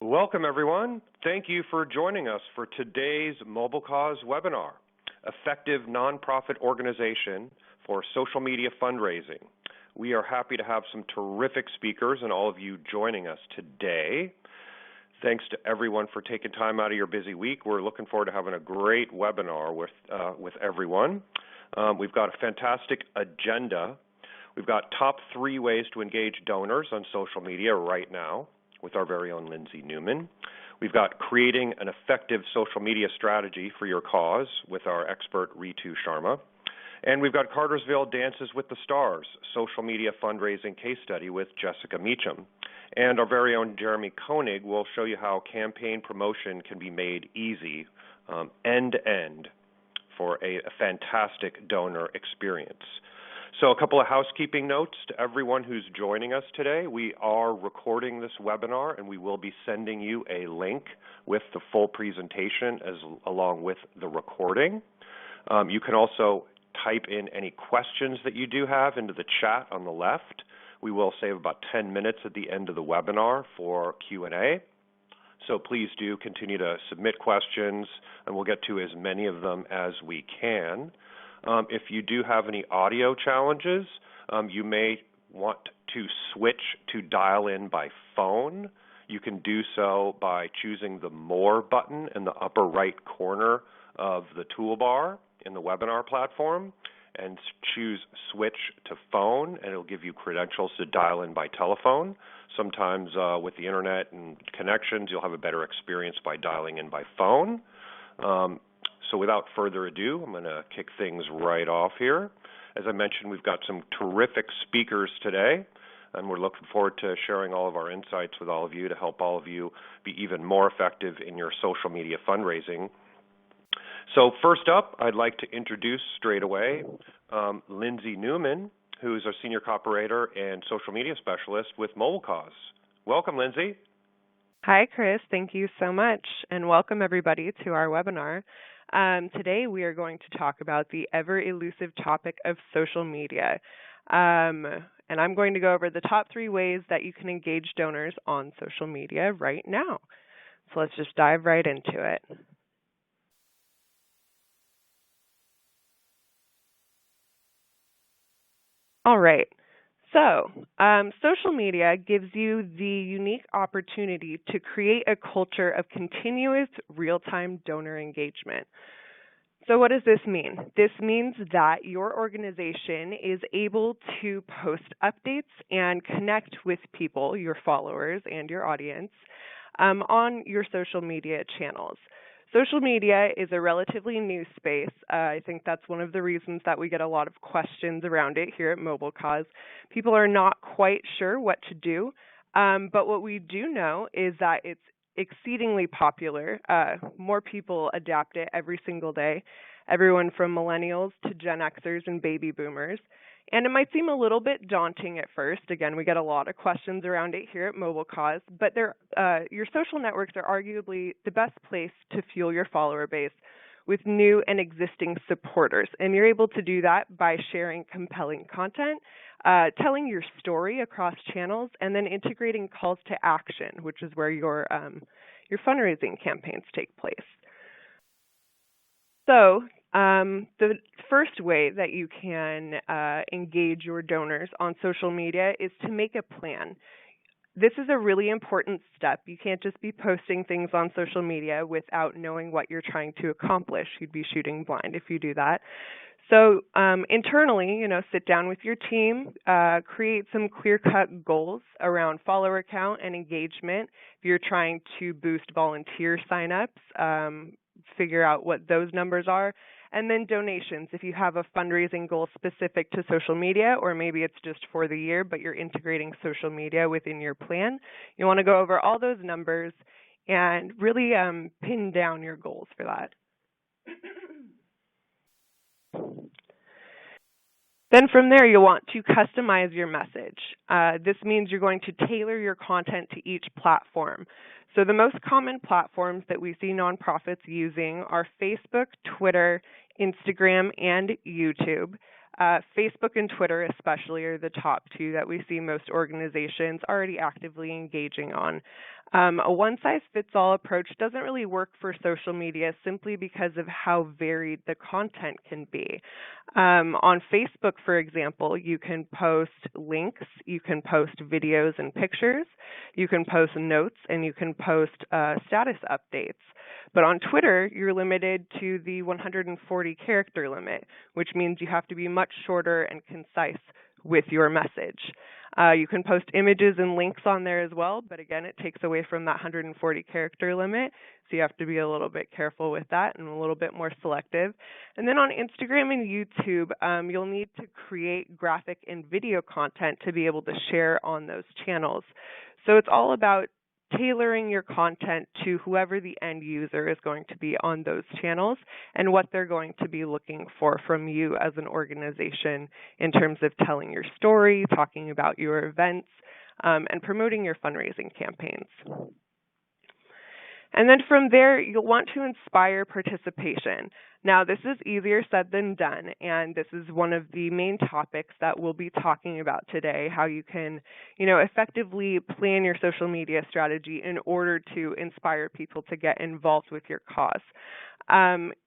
Welcome, everyone. Thank you for joining us for today's MobileCause webinar, Effective Nonprofit Organization for Social Media Fundraising. We are happy to have some terrific speakers and all of you joining us today. Thanks to everyone for taking time out of your busy week. We're looking forward to having a great webinar with everyone. We've got a fantastic agenda. We've got top 3 ways to engage donors on social media right now with our very own Lindsay Newman. We've got creating an effective social media strategy for your cause with our expert Ritu Sharma. And we've got Cartersville Dances with the Stars, social media fundraising case study with Jessica Meacham. And our very own Jeremy Koenig will show you how campaign promotion can be made easy, end-to-end, for a fantastic donor experience. So a couple of housekeeping notes to everyone who's joining us today. We are recording this webinar, and we will be sending you a link with the full presentation along with the recording. You can also type in any questions that you do have into the chat on the left. We will save about 10 minutes at the end of the webinar for Q&A. So please do continue to submit questions, and we'll get to as many of them as we can. If you do have any audio challenges, you may want to switch to dial in by phone. You can do so by choosing the More button in the upper right corner of the toolbar in the webinar platform and choose Switch to Phone, and it'll give you credentials to dial in by telephone. Sometimes with the internet and connections, you'll have a better experience by dialing in by phone. So without further ado, I'm going to kick things right off here. As I mentioned, we've got some terrific speakers today, and we're looking forward to sharing all of our insights with all of you to help all of you be even more effective in your social media fundraising. So first up, I'd like to introduce straight away Lindsay Newman, who is our Senior Cooperator and Social Media Specialist with MobileCause. Welcome, Lindsay. Hi, Chris. Thank you so much, and welcome everybody to our webinar. Today we are going to talk about the ever-elusive topic of social media. And I'm going to go over the top 3 ways that you can engage donors on social media right now. So let's just dive right into it. All right. So, social media gives you the unique opportunity to create a culture of continuous real-time donor engagement. So what does this mean? This means that your organization is able to post updates and connect with people, your followers and your audience, on your social media channels. Social media is a relatively new space. I think that's one of the reasons that we get a lot of questions around it here at MobileCause. People are not quite sure what to do, but what we do know is that it's exceedingly popular. More people adapt it every single day, everyone from millennials to Gen Xers and baby boomers. And it might seem a little bit daunting at first. Again, we get a lot of questions around it here at MobileCause, but your social networks are arguably the best place to fuel your follower base with new and existing supporters. And you're able to do that by sharing compelling content, telling your story across channels, and then integrating calls to action, which is where your fundraising campaigns take place. So the first way that you can engage your donors on social media is to make a plan. This is a really important step. You can't just be posting things on social media without knowing what you're trying to accomplish. You'd be shooting blind if you do that. So internally, sit down with your team, create some clear-cut goals around follower count and engagement. If you're trying to boost volunteer signups, figure out what those numbers are. And then donations, if you have a fundraising goal specific to social media, or maybe it's just for the year, but you're integrating social media within your plan, you want to go over all those numbers and really pin down your goals for that. Then from there, you'll want to customize your message. This means you're going to tailor your content to each platform. So the most common platforms that we see nonprofits using are Facebook, Twitter, Instagram, and YouTube. Facebook and Twitter especially are the top two that we see most organizations already actively engaging on. A one-size-fits-all approach doesn't really work for social media simply because of how varied the content can be. On Facebook, for example, you can post links, you can post videos and pictures, you can post notes, and you can post status updates. But on Twitter, you're limited to the 140 character limit, which means you have to be much shorter and concise with your message. You can post images and links on there as well, but again, it takes away from that 140 character limit, so you have to be a little bit careful with that and a little bit more selective. And then on Instagram and YouTube, you'll need to create graphic and video content to be able to share on those channels. So it's all about tailoring your content to whoever the end user is going to be on those channels and what they're going to be looking for from you as an organization in terms of telling your story, talking about your events, and promoting your fundraising campaigns. And then from there, you'll want to inspire participation. Now, this is easier said than done, and this is one of the main topics that we'll be talking about today, how you can, effectively plan your social media strategy in order to inspire people to get involved with your cause.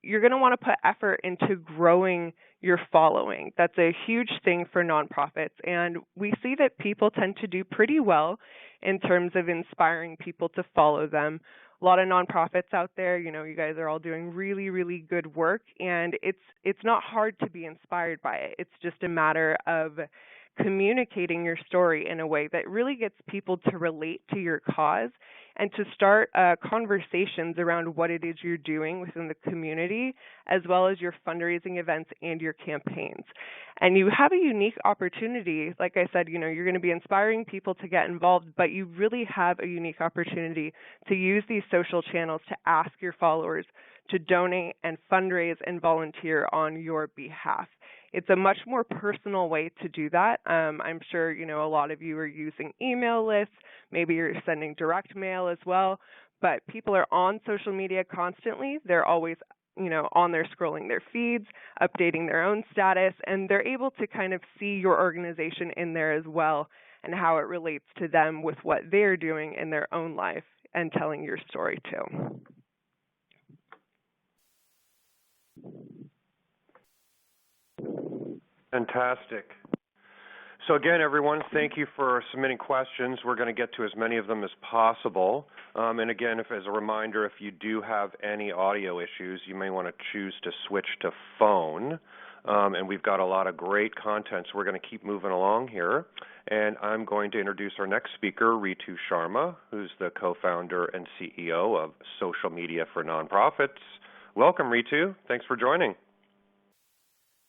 You're going to want to put effort into growing your following. That's a huge thing for nonprofits, and we see that people tend to do pretty well in terms of inspiring people to follow them. A lot of nonprofits out there, you guys are all doing really, really good work, and it's not hard to be inspired by it. It's just a matter of communicating your story in a way that really gets people to relate to your cause and to start conversations around what it is you're doing within the community, as well as your fundraising events and your campaigns. And you have a unique opportunity. Like I said, you're going to be inspiring people to get involved, but you really have a unique opportunity to use these social channels to ask your followers to donate and fundraise and volunteer on your behalf. It's a much more personal way to do that. I'm sure, a lot of you are using email lists. Maybe you're sending direct mail as well. But people are on social media constantly. They're always, on there scrolling their feeds, updating their own status, and they're able to kind of see your organization in there as well and how it relates to them with what they're doing in their own life and telling your story too. Fantastic. So again, everyone, thank you for submitting questions. We're going to get to as many of them as possible. And again, as a reminder, if you do have any audio issues, you may want to choose to switch to phone. And we've got a lot of great content, so we're going to keep moving along here. And I'm going to introduce our next speaker, Ritu Sharma, who's the co-founder and CEO of Social Media for Nonprofits. Welcome, Ritu. Thanks for joining.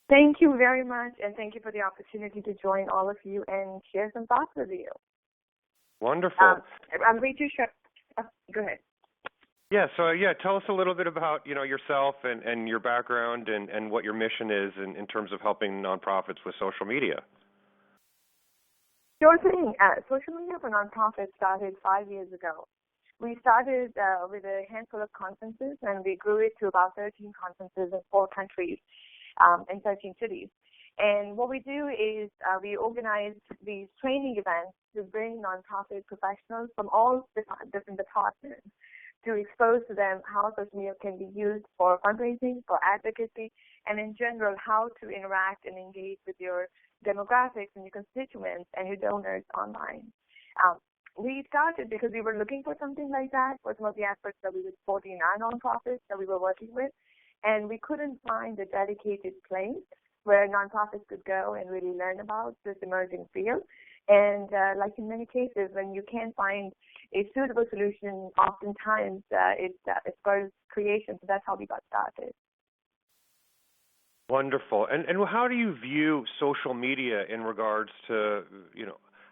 Thank you very much, and thank you for the opportunity to join all of you and share some thoughts with you. Wonderful. I'm Ritu Sharma. Go ahead. Yeah, so tell us a little bit about, yourself and your background and what your mission is in terms of helping nonprofits with social media. Sure thing. Social Media for Nonprofits started 5 years ago. We started with a handful of conferences, and we grew it to about 13 conferences in 4 countries. In 13 cities. And what we do is we organize these training events to bring nonprofit professionals from all different departments to expose to them how social media can be used for fundraising, for advocacy, and in general, how to interact and engage with your demographics and your constituents and your donors online. We started because we were looking for something like that for some of the efforts that we with 49 nonprofits that we were working with. And we couldn't find a dedicated place where nonprofits could go and really learn about this emerging field. And like in many cases, when you can't find a suitable solution, oftentimes it spurs creation. So that's how we got started. Wonderful. And how do you view social media in regards to,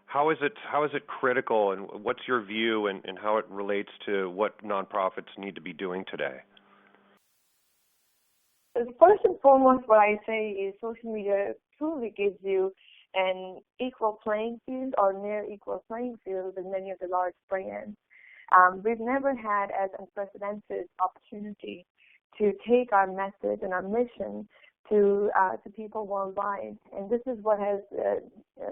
how is it critical, and what's your view and how it relates to what nonprofits need to be doing today? First and foremost, what I say is social media truly gives you an equal playing field or near equal playing field with many of the large brands. We've never had as unprecedented opportunity to take our message and our mission to people worldwide. And this is what has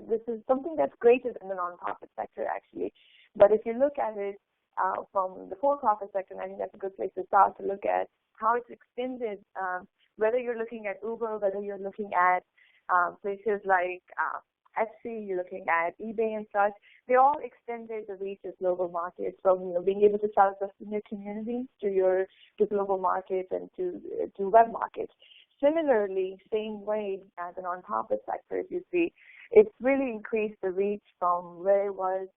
this is something that's greater than the nonprofit sector, actually. But if you look at it from the for-profit sector, and I think that's a good place to start to look at how it's extended. Whether you're looking at Uber, whether you're looking at places like Etsy, you're looking at eBay and such, they all extended the reach of global markets from being able to sell just in your community to global markets and to web markets. Similarly, same way as the nonprofit sector, if you see, it's really increased the reach from where it was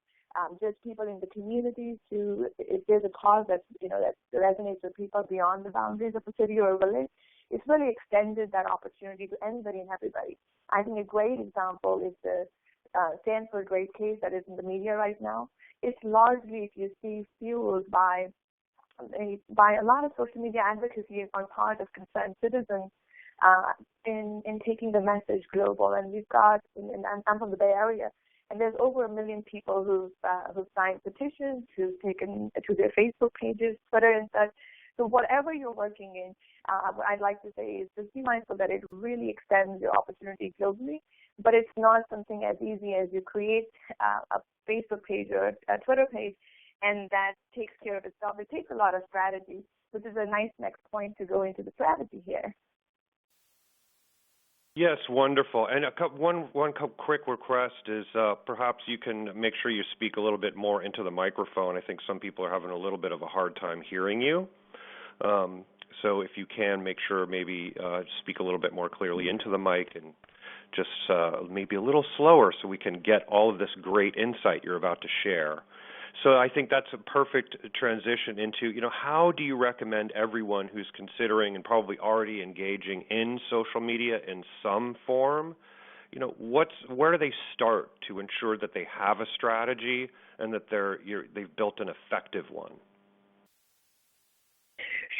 just people in the community to if there's a cause that that resonates with people beyond the boundaries of a city or a village. It's really extended that opportunity to anybody and everybody. I think a great example is the Stanford rape case that is in the media right now. It's largely, if you see, fueled by a lot of social media advocacy on part of concerned citizens in taking the message global. And we've got, and I'm from the Bay Area, and there's over 1 million people who've signed petitions, who've taken to their Facebook pages, Twitter, and such. So whatever you're working in, what I'd like to say is just be mindful that it really extends your opportunity globally, but it's not something as easy as you create a Facebook page or a Twitter page, and that takes care of itself. It takes a lot of strategy, which is a nice next point to go into the strategy here. Yes, wonderful. And one quick request is perhaps you can make sure you speak a little bit more into the microphone. I think some people are having a little bit of a hard time hearing you. So if you can, make sure maybe speak a little bit more clearly into the mic and just maybe a little slower so we can get all of this great insight you're about to share. So I think that's a perfect transition into, how do you recommend everyone who's considering and probably already engaging in social media in some form, where do they start to ensure that they have a strategy and that they've built an effective one?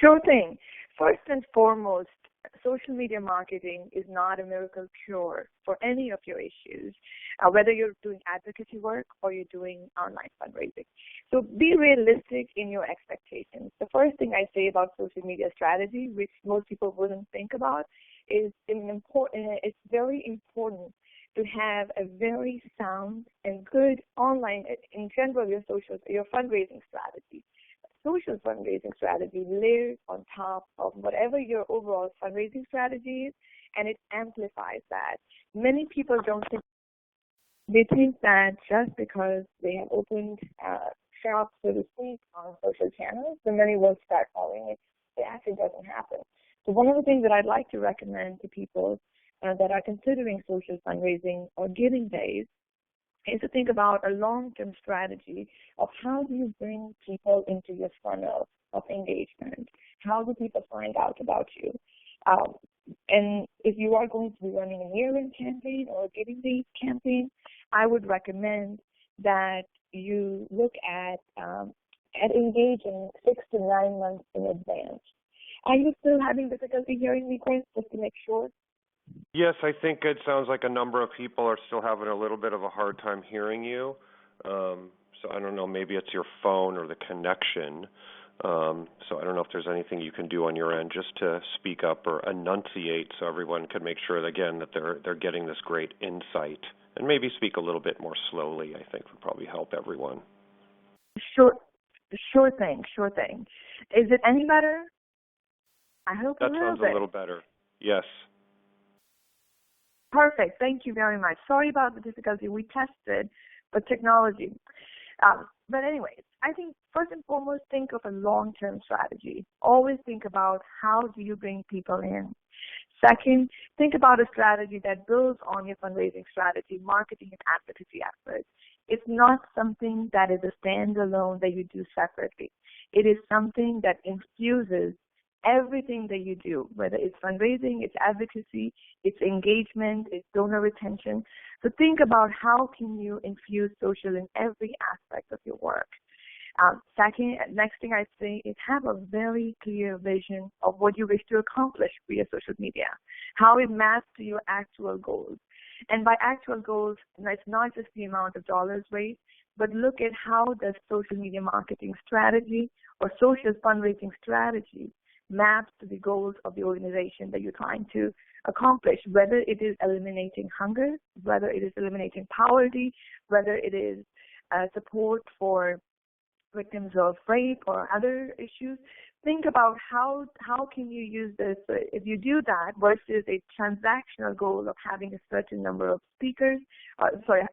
Sure thing. First and foremost, social media marketing is not a miracle cure for any of your issues, whether you're doing advocacy work or you're doing online fundraising. So be realistic in your expectations. The first thing I say about social media strategy, which most people wouldn't think about, is it's very important to have a very sound and good online, in general, your fundraising strategy. Social fundraising strategy layers on top of whatever your overall fundraising strategy is, and it amplifies that. Many people don't think, they think that just because they have opened shops, so to speak, on social channels, the money will start following it. It actually doesn't happen. So one of the things that I'd like to recommend to people that are considering social fundraising or giving days is to think about a long-term strategy of how do you bring people into your funnel of engagement? How do people find out about you? And if you are going to be running a year-end campaign or a giving days campaign, I would recommend that you look at engaging 6 to 9 months in advance. Are you still having difficulty hearing me, Chris, just to make sure? Yes, I think it sounds like a number of people are still having a little bit of a hard time hearing you. So I don't know, maybe it's your phone or the connection. So I don't know if there's anything you can do on your end just to speak up or enunciate so everyone can make sure, again, that they're getting this great insight. And maybe speak a little bit more slowly, I think, would probably help everyone. Sure thing. Is it any better? I hope that sounds a little better. Yes. Perfect. Thank you very much. Sorry about the difficulty. We tested, but technology. But anyways, I think first and foremost, think of a long-term strategy. Always think about how do you bring people in. Second, think about a strategy that builds on your fundraising strategy, marketing and advocacy efforts. It's not something that is a standalone that you do separately. It is something that infuses everything that you do, whether it's fundraising, it's advocacy, it's engagement, it's donor retention. So think about how can you infuse social in every aspect of your work. Next thing I'd say is have a very clear vision of what you wish to accomplish via social media, how it maps to your actual goals. And by actual goals, it's not just the amount of dollars raised, but look at how does social media marketing strategy or social fundraising strategy maps to the goals of the organization that you're trying to accomplish, whether it is eliminating hunger, whether it is eliminating poverty, whether it is support for victims of rape or other issues. Think about how can you use this if you do that versus a transactional goal of having a certain number of speakers,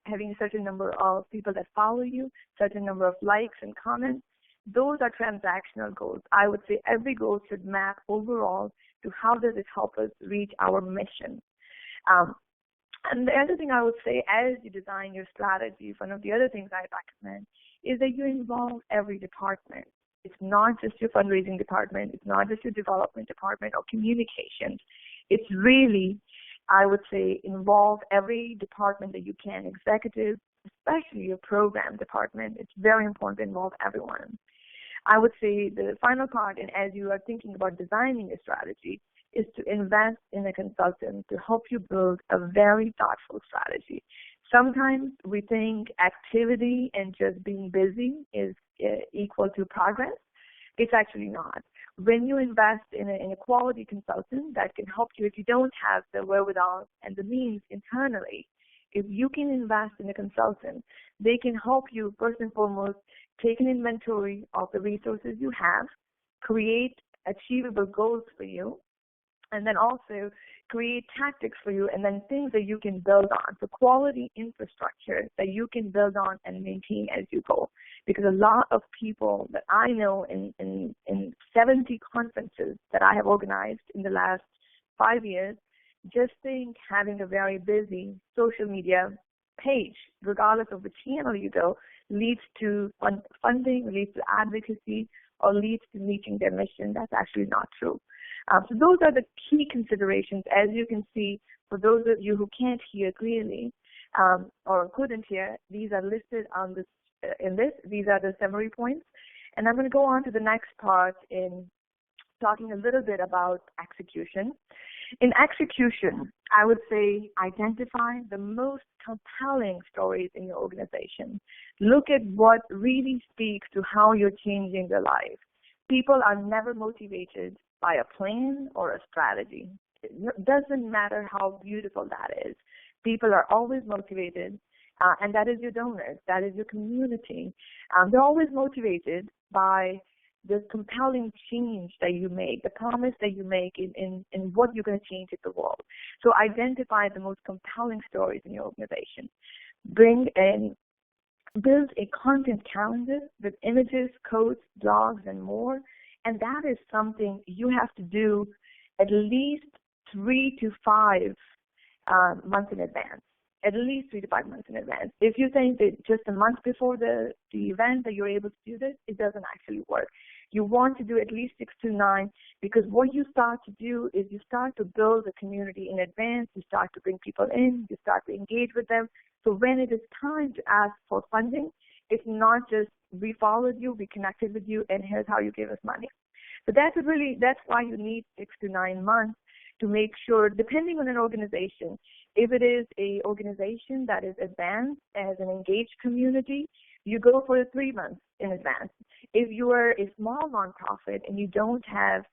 having a certain number of people that follow you, certain number of likes and comments. Those are transactional goals. I would say every goal should map overall to how does it help us reach our mission. And the other thing I would say, as you design your strategy, one of the other things I recommend is that you involve every department. It's not just your fundraising department. It's not just your development department or communications. It's really, I would say, involve every department that you can, executive, especially your program department. It's very important to involve everyone. I would say the final part, and as you are thinking about designing a strategy, is to invest in a consultant to help you build a very thoughtful strategy. Sometimes we think activity and just being busy is equal to progress. It's actually not. When you invest in a quality consultant that can help you, if you don't have the wherewithal and the means internally, if you can invest in a consultant, they can help you, first and foremost, take an inventory of the resources you have, create achievable goals for you, and then also create tactics for you, and then things that you can build on. So quality infrastructure that you can build on and maintain as you go. Because a lot of people that I know in 70 conferences that I have organized in the last 5 years, just think having a very busy social media page, regardless of which channel you go, leads to funding, leads to advocacy, or leads to meeting their mission. That's actually not true. So those are the key considerations. As you can see, for those of you who can't hear clearly or couldn't hear, these are listed on this. These are the summary points. And I'm going to go on to the next part in talking a little bit about execution. In execution, I would say identify the most compelling stories in your organization. Look at what really speaks to how you're changing their life. People are never motivated by a plan or a strategy. It doesn't matter how beautiful that is. People are always motivated, and that is your donors, that is your community. They're always motivated by the compelling change that you make, the promise that you make in what you're going to change in the world. So identify the most compelling stories in your organization. Build a content calendar with images, quotes, blogs, and more. And that is something you have to do at least 3 to 5 months in advance. At least 3 to 5 months in advance. If you think that just a month before the event that you're able to do this, it doesn't actually work. You want to do at least 6 to 9, because what you start to do is you start to build a community in advance. You start to bring people in. You start to engage with them. So when it is time to ask for funding, it's not just we followed you, we connected with you, and here's how you give us money. So that's why you need 6 to 9 months to make sure, depending on an organization, if it is an organization that is advanced as an engaged community, you go for 3 months in advance. If you are a small nonprofit and you don't have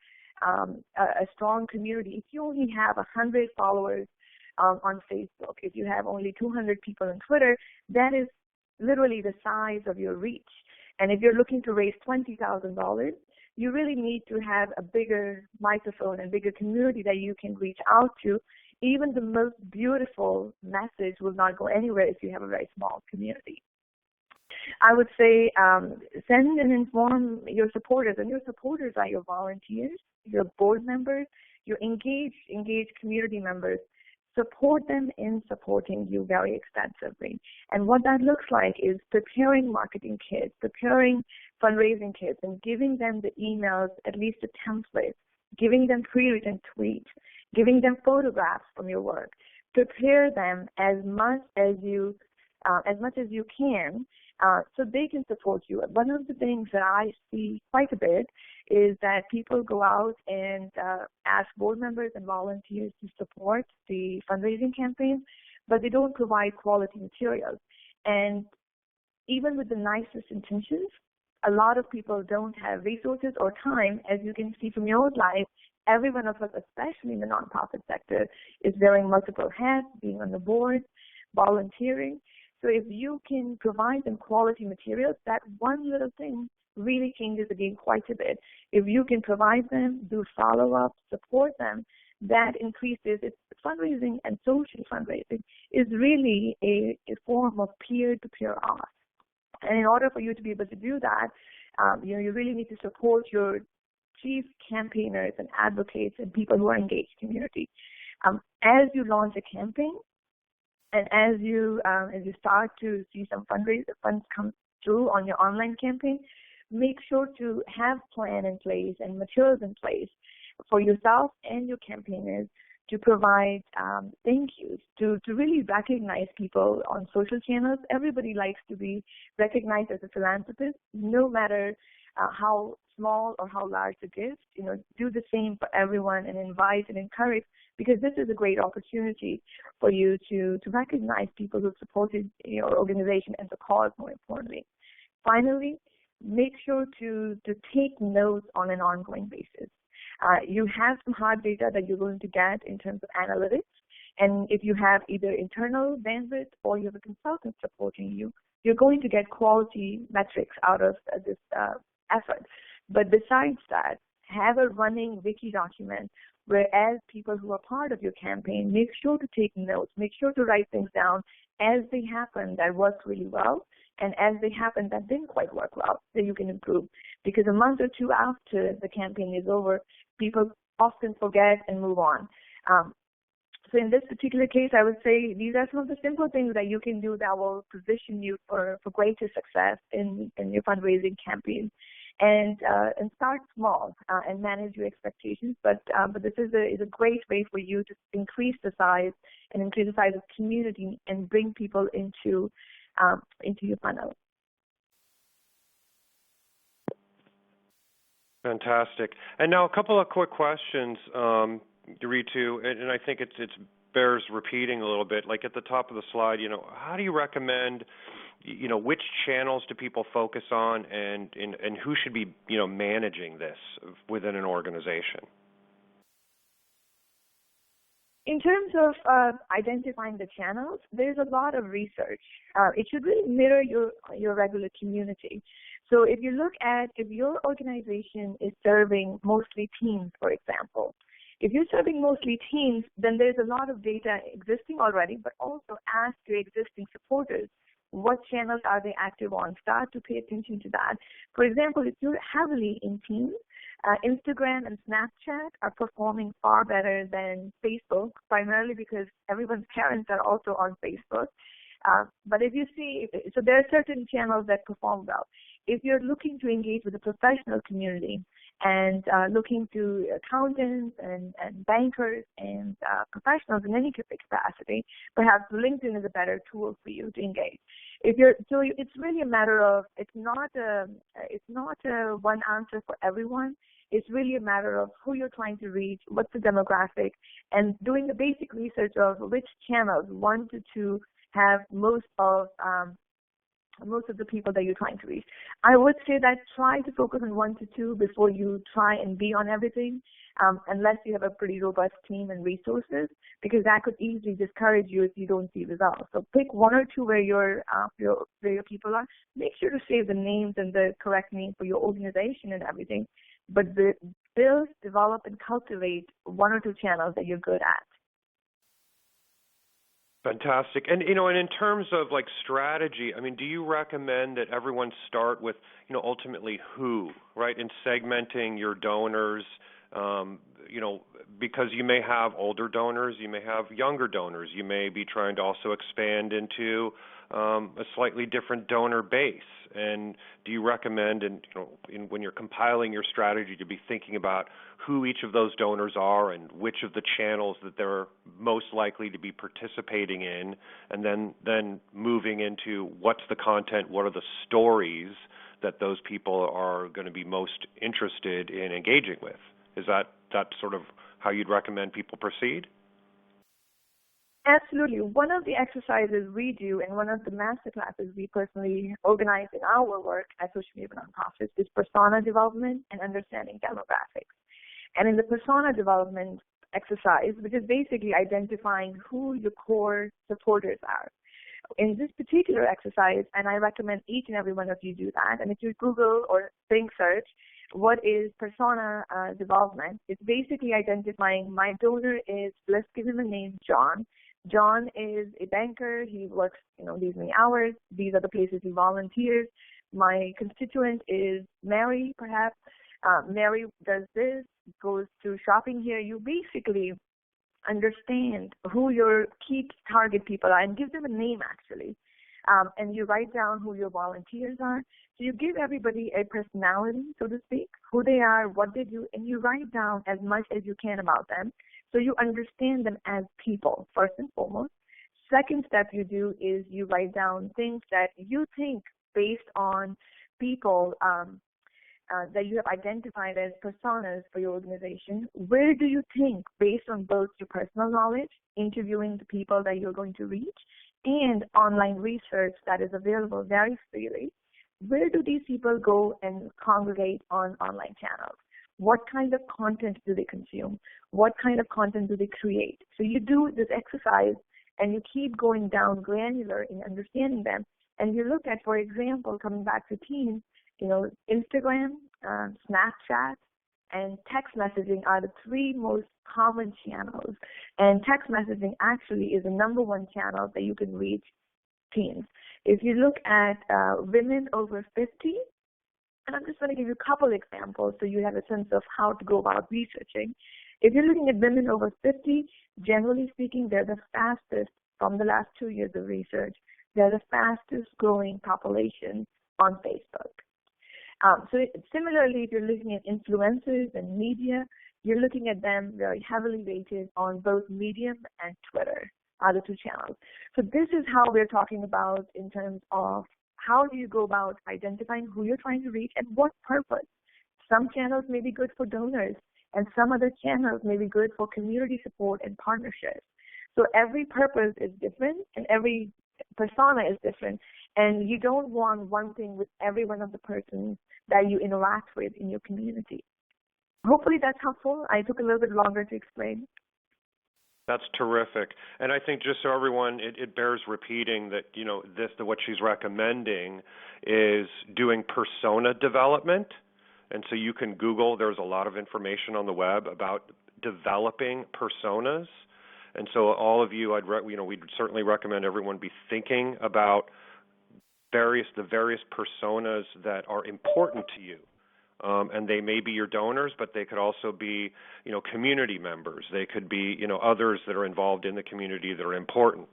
a strong community, if you only have 100 followers on Facebook, if you have only 200 people on Twitter, that is literally the size of your reach. And if you're looking to raise $20,000, you really need to have a bigger microphone and bigger community that you can reach out to. Even the most beautiful message will not go anywhere if you have a very small community. I would say send and inform your supporters, and your supporters are your volunteers, your board members, your engaged community members. Support them in supporting you very extensively. And what that looks like is preparing marketing kits, preparing fundraising kits, and giving them the emails, at least a template, giving them pre-written tweets, giving them photographs from your work. Prepare them as much as you can, so they can support you. One of the things that I see quite a bit is that people go out and ask board members and volunteers to support the fundraising campaign, but they don't provide quality materials. And even with the nicest intentions, a lot of people don't have resources or time. As you can see from your life, every one of us, especially in the nonprofit sector, is wearing multiple hats, being on the board, volunteering. So if you can provide them quality materials, that one little thing really changes the game quite a bit. If you can provide them, do follow-up, support them, that increases its fundraising, and social fundraising is really a form of peer-to-peer art. And in order for you to be able to do that, you really need to support your chief campaigners and advocates and people who are engaged in community. As you launch a campaign, and as you start to see some funds come through on your online campaign, make sure to have plan in place and materials in place for yourself and your campaigners to provide thank yous, to really recognize people on social channels. Everybody likes to be recognized as a philanthropist, no matter how small or how large the gift. Do the same for everyone and invite and encourage, because this is a great opportunity for you to recognize people who supported your organization and the cause, more importantly. Finally, make sure to take notes on an ongoing basis. You have some hard data that you're going to get in terms of analytics, and if you have either internal bandwidth or you have a consultant supporting you, you're going to get quality metrics out of this effort. But besides that, have a running wiki document where, as people who are part of your campaign, make sure to take notes, make sure to write things down as they happen that worked really well, and as they happen that didn't quite work well, that you can improve. Because a month or two after the campaign is over, people often forget and move on. So in this particular case, I would say these are some of the simple things that you can do that will position you for greater success in your fundraising campaign. And start small and manage your expectations. But this is a great way for you to increase the size of community and bring people into your funnel. Fantastic. And now a couple of quick questions, Ritu, and I think it bears repeating a little bit. Like at the top of the slide, how do you recommend, which channels do people focus on, and who should be, managing this within an organization? In terms of identifying the channels, there's a lot of research. It should really mirror your regular community. So if your organization is serving mostly teens, for example, if you're serving mostly teens, then there's a lot of data existing already, but also ask your existing supporters, what channels are they active on? Start to pay attention to that. For example, if you're heavily in teens, Instagram and Snapchat are performing far better than Facebook, primarily because everyone's parents are also on Facebook. But if you see, so there are certain channels that perform well. If you're looking to engage with the professional community and looking to accountants and bankers and professionals in any capacity, perhaps LinkedIn is a better tool for you to engage. So it's really a matter of, it's not a one answer for everyone. It's really a matter of who you're trying to reach, what's the demographic, and doing the basic research of which channels, 1 to 2, have most of the people that you're trying to reach. I would say that try to focus on 1 to 2 before you try and be on everything, unless you have a pretty robust team and resources, because that could easily discourage you if you don't see results. So pick 1 or 2 where your people are. Make sure to save the names and the correct name for your organization and everything, but build, develop, and cultivate 1 or 2 channels that you're good at. Fantastic. And, and in terms of like strategy, do you recommend that everyone start with, ultimately who, right, in segmenting your donors, because you may have older donors, you may have younger donors, you may be trying to also expand into a slightly different donor base. And do you recommend, when you're compiling your strategy, to be thinking about who each of those donors are and which of the channels that they're most likely to be participating in, and then moving into what's the content, what are the stories that those people are going to be most interested in engaging with? Is that sort of how you'd recommend people proceed? Absolutely. One of the exercises we do and one of the master classes we personally organize in our work at Social Media for Nonprofits is persona development and understanding demographics. And in the persona development exercise, which is basically identifying who your core supporters are. In this particular exercise, and I recommend each and every one of you do that, and if you Google or Bing search, what is persona development, it's basically identifying my donor is, let's give him a name, John. John is a banker. He works, these many hours. These are the places he volunteers. My constituent is Mary, perhaps. Mary does this, goes to shopping here. You basically understand who your key target people are and give them a name, actually. And you write down who your volunteers are. So you give everybody a personality, so to speak, who they are, what they do, and you write down as much as you can about them. So you understand them as people, first and foremost. Second step you do is you write down things that you think based on people that you have identified as personas for your organization. Where do you think, based on both your personal knowledge, interviewing the people that you're going to reach, and online research that is available very freely, where do these people go and congregate on online channels? What kind of content do they consume? What kind of content do they create? So you do this exercise and you keep going down granular in understanding them. And you look at, for example, coming back to teens, Instagram, Snapchat, and text messaging are the three most common channels. And text messaging actually is the number one channel that you can reach teens. If you look at women over 50, and I'm just going to give you a couple examples so you have a sense of how to go about researching. If you're looking at women over 50, generally speaking, they're the fastest, from the last 2 years of research, they're the fastest growing population on Facebook. So similarly, if you're looking at influencers and media, you're looking at them very heavily weighted on both Medium and Twitter, are the two channels. So this is how we're talking about in terms of how do you go about identifying who you're trying to reach and what purpose. Some channels may be good for donors, and some other channels may be good for community support and partnerships. So every purpose is different, and every persona is different, and you don't want one thing with every one of the persons that you interact with in your community. Hopefully that's helpful. I took a little bit longer to explain. That's terrific. And I think just so everyone, it bears repeating that, what she's recommending is doing persona development. And so you can Google, there's a lot of information on the web about developing personas. And so all of you, we'd certainly recommend everyone be thinking about the various personas that are important to you. And they may be your donors, but they could also be, community members. They could be, others that are involved in the community that are important.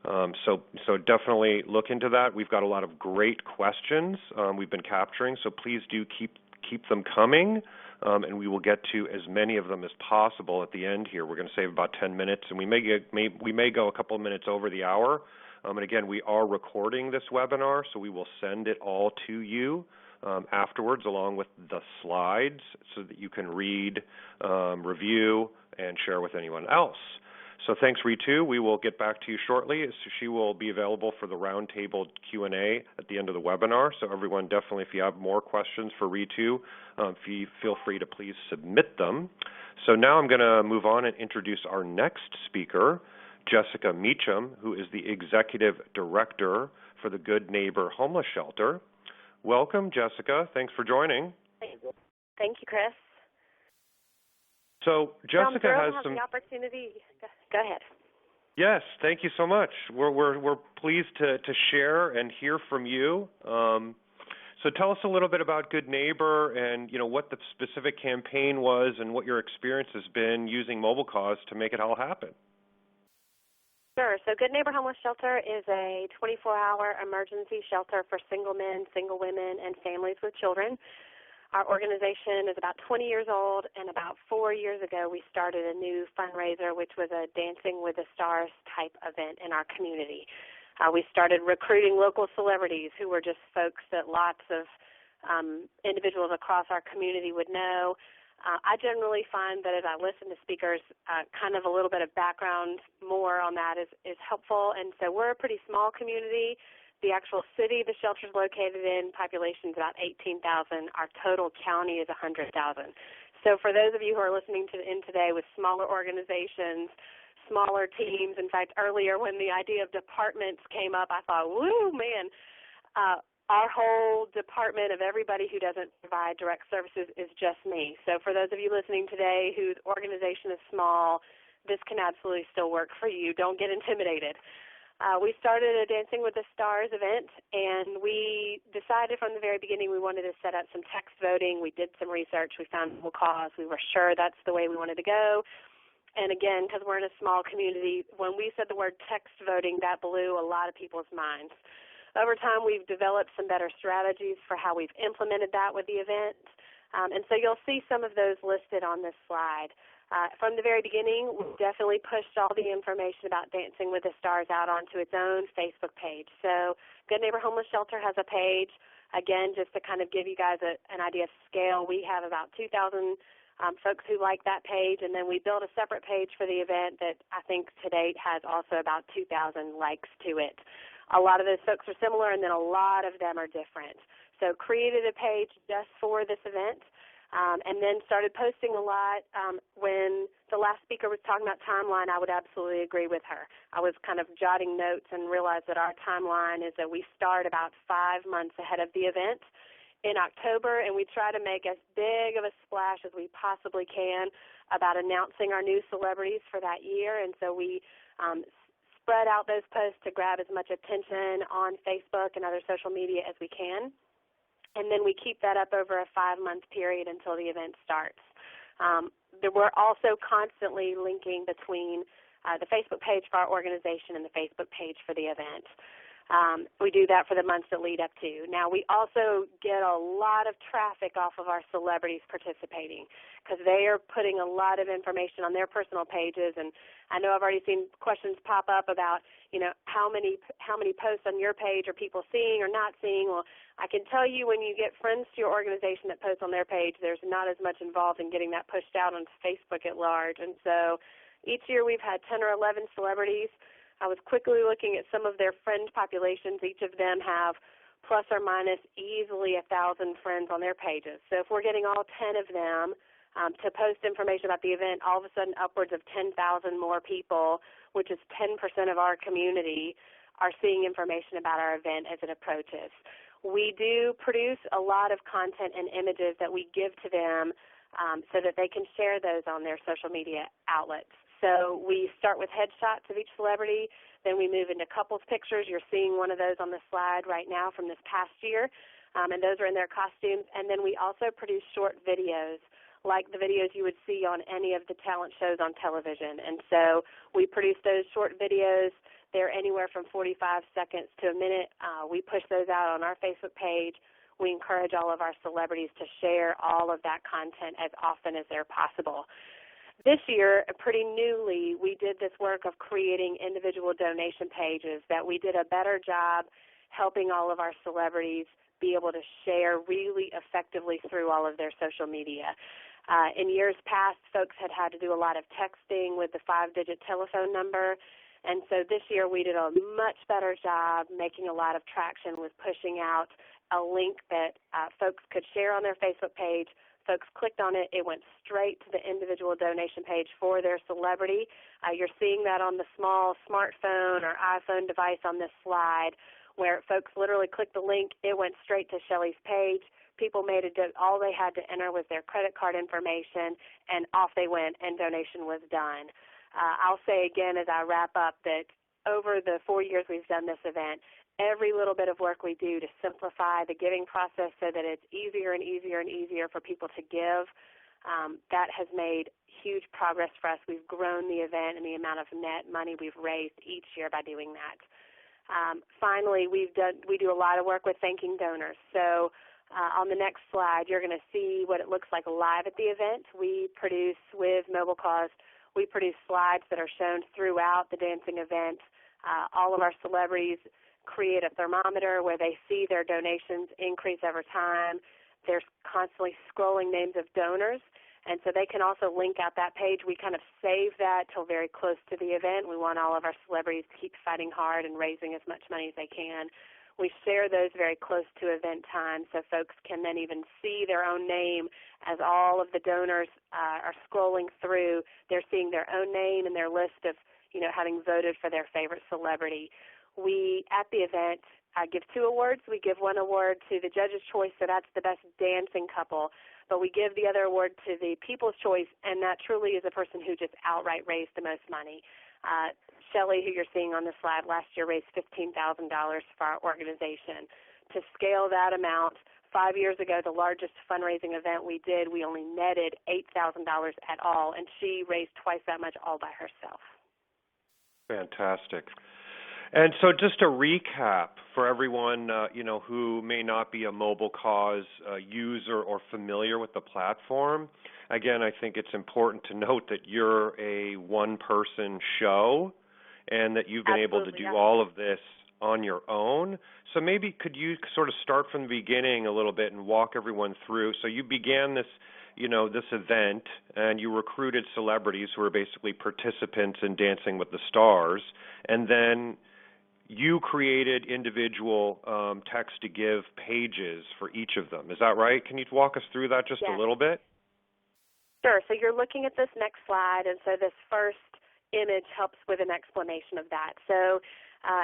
So definitely look into that. We've got a lot of great questions we've been capturing, so please do keep them coming, and we will get to as many of them as possible at the end here. We're going to save about 10 minutes, and we may go a couple of minutes over the hour. And again, we are recording this webinar, so we will send it all to you afterwards, along with the slides, so that you can read, review, and share with anyone else. So thanks, Ritu. We will get back to you shortly. So she will be available for the roundtable Q&A at the end of the webinar. So everyone, definitely, if you have more questions for Ritu, feel free to please submit them. So now I'm going to move on and introduce our next speaker, Jessica Meacham, who is the Executive Director for the Good Neighbor Homeless Shelter. Welcome, Jessica. Thanks for joining. Thank you, Chris. So Jessica has some the opportunity. Go ahead. Yes, thank you so much. We're pleased to share and hear from you. So tell us a little bit about Good Neighbor and what the specific campaign was and what your experience has been using MobileCause to make it all happen. Sure. So Good Neighbor Homeless Shelter is a 24-hour emergency shelter for single men, single women, and families with children. Our organization is about 20 years old, and about 4 years ago we started a new fundraiser, which was a Dancing with the Stars type event in our community. We started recruiting local celebrities who were just folks that lots of individuals across our community would know. I generally find that as I listen to speakers, kind of a little bit of background more on that is helpful. And so we're a pretty small community. The actual city the shelter is located in, population is about 18,000. Our total county is 100,000. So for those of you who are listening in today with smaller organizations, smaller teams, in fact, earlier when the idea of departments came up, I thought, woo, man, our whole department of everybody who doesn't provide direct services is just me. So for those of you listening today whose organization is small, this can absolutely still work for you. Don't get intimidated. We started a Dancing with the Stars event, and we decided from the very beginning we wanted to set up some text voting. We did some research. We found Mobile Cause. We were sure that's the way we wanted to go. And again, because we're in a small community, when we said the word text voting, that blew a lot of people's minds. Over time, we've developed some better strategies for how we've implemented that with the event. And so you'll see some of those listed on this slide. From the very beginning, we definitely pushed all the information about Dancing with the Stars out onto its own Facebook page. So Good Neighbor Homeless Shelter has a page. Again, just to kind of give you guys an idea of scale, we have about 2,000 folks who like that page, and then we built a separate page for the event that I think to date has also about 2,000 likes to it. A lot of those folks are similar, and then a lot of them are different. So created a page just for this event, and then started posting a lot. When the last speaker was talking about timeline, I would absolutely agree with her. I was kind of jotting notes and realized that our timeline is that we start about 5 months ahead of the event in October, and we try to make as big of a splash as we possibly can about announcing our new celebrities for that year. And so we spread out those posts to grab as much attention on Facebook and other social media as we can. And then we keep that up over a 5-month period until the event starts. We're also constantly linking between the Facebook page for our organization and the Facebook page for the event. We do that for the months that lead up to. Now, we also get a lot of traffic off of our celebrities participating because they are putting a lot of information on their personal pages. And I know I've already seen questions pop up about, how many posts on your page are people seeing or not seeing. Well, I can tell you when you get friends to your organization that post on their page, there's not as much involved in getting that pushed out on Facebook at large. And so each year we've had 10 or 11 celebrities. I was quickly looking at some of their friend populations. Each of them have plus or minus easily 1,000 friends on their pages. So if we're getting all 10 of them to post information about the event, all of a sudden upwards of 10,000 more people, which is 10% of our community, are seeing information about our event as it approaches. We do produce a lot of content and images that we give to them so that they can share those on their social media outlets. So we start with headshots of each celebrity, then we move into couples pictures. You're seeing one of those on the slide right now from this past year, and those are in their costumes. And then we also produce short videos, like the videos you would see on any of the talent shows on television. And so we produce those short videos. They're anywhere from 45 seconds to a minute. We push those out on our Facebook page. We encourage all of our celebrities to share all of that content as often as they're possible. This year, pretty newly, we did this work of creating individual donation pages that we did a better job helping all of our celebrities be able to share really effectively through all of their social media. In years past, folks had to do a lot of texting with the 5-digit telephone number, and so this year we did a much better job making a lot of traction with pushing out a link that folks could share on their Facebook page. Folks clicked on it. It went straight to the individual donation page for their celebrity. You're seeing that on the small smartphone or iPhone device on this slide where folks literally clicked the link. It went straight to Shelly's page. People made all they had to enter was their credit card information, and off they went, and donation was done. I'll say again as I wrap up that over the 4 years we've done this event, every little bit of work we do to simplify the giving process so that it's easier and easier and easier for people to give, that has made huge progress for us. We've grown the event and the amount of net money we've raised each year by doing that. Finally, we do a lot of work with thanking donors. So on the next slide, you're going to see what it looks like live at the event. We produce, with Mobile Cause, we produce slides that are shown throughout the dancing event. All of our celebrities create a thermometer where they see their donations increase over time. They're constantly scrolling names of donors, And so they can also link out that page. We kind of save that till very close to the event. We want all of our celebrities to keep fighting hard and raising as much money as they can. We share those very close to event time so folks can then even see their own name as all of the donors are scrolling through. They're seeing their own name and their list of, having voted for their favorite celebrity. We, at the event, give 2 awards. We give 1 award to the Judge's Choice, so that's the best dancing couple. But we give the other award to the People's Choice, and that truly is a person who just outright raised the most money. Shelley, who you're seeing on the slide, last year raised $15,000 for our organization. To scale that amount, 5 years ago, the largest fundraising event we did, we only netted $8,000 at all, and she raised twice that much all by herself. Fantastic. And so just to recap for everyone, who may not be a Mobile Cause user or familiar with the platform, again, I think it's important to note that you're a one-person show and that you've been able to do all of this on your own. So maybe could you sort of start from the beginning a little bit and walk everyone through? So you began this this event, and you recruited celebrities who were basically participants in Dancing with the Stars, and then you created individual text-to-give pages for each of them. Is that right? Can you walk us through that just a little bit? Sure. So you're looking at this next slide, and so this first image helps with an explanation of that. So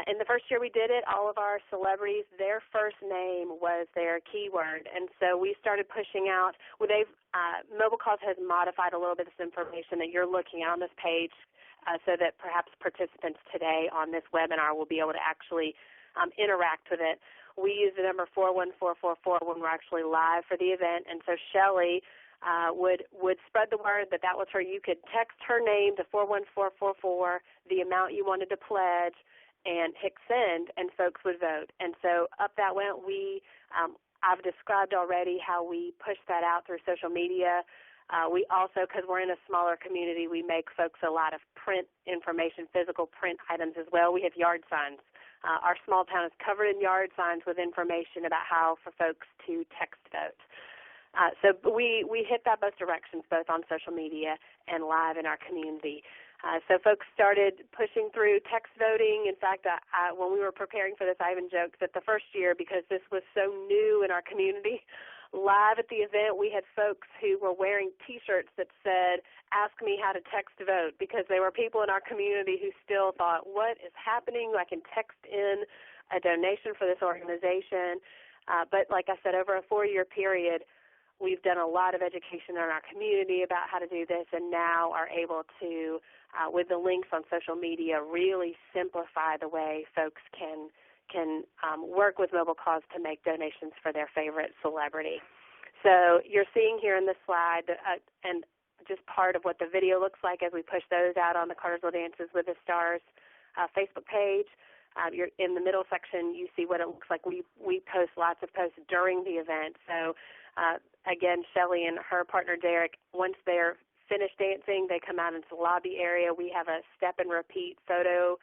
in the first year we did it, all of our celebrities, their first name was their keyword, and so we started pushing out. Mobile Cause has modified a little bit of this information that you're looking at on this page so that perhaps participants today on this webinar will be able to actually interact with it. We use the number 41444 when we're actually live for the event, and so Shelley would spread the word that was her. You could text her name to 41444, the amount you wanted to pledge, and hit send, and folks would vote. And so up that went. I've described already how we push that out through social media. We also, because we're in a smaller community, we make folks a lot of print information, physical print items as well. We have yard signs. Our small town is covered in yard signs with information about how for folks to text vote. So we hit that both directions, both on social media and live in our community. So folks started pushing through text voting. In fact, when we were preparing for this, I even joked that the first year, because this was so new in our community, live at the event, we had folks who were wearing T-shirts that said, "Ask me how to text vote," because there were people in our community who still thought, what is happening? I can text in a donation for this organization. But like I said, over a 4-year period, we've done a lot of education in our community about how to do this, and now are able to, with the links on social media, really simplify the way folks can work with Mobile Cause to make donations for their favorite celebrity. So you're seeing here in this slide, and just part of what the video looks like as we push those out on the Cartersville Dances with the Stars Facebook page. You're in the middle section, you see what it looks like. We post lots of posts during the event. So again, Shelley and her partner Derek, once they're finished dancing, they come out into the lobby area. We have a step and repeat photo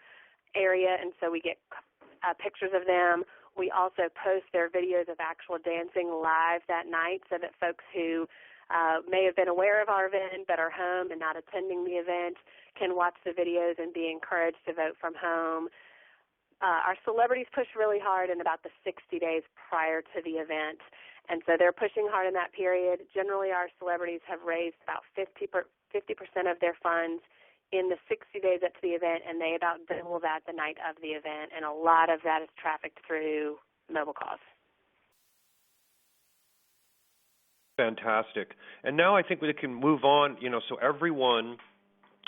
area, and so we get pictures of them. We also post their videos of actual dancing live that night so that folks who may have been aware of our event but are home and not attending the event can watch the videos and be encouraged to vote from home. Our celebrities push really hard in about the 60 days prior to the event, and so they're pushing hard in that period. Generally, our celebrities have raised about 50% of their funds in the 60 days up to the event, and they about double that the night of the event, and a lot of that is trafficked through Mobile Cause. Fantastic. And now I think we can move on, so everyone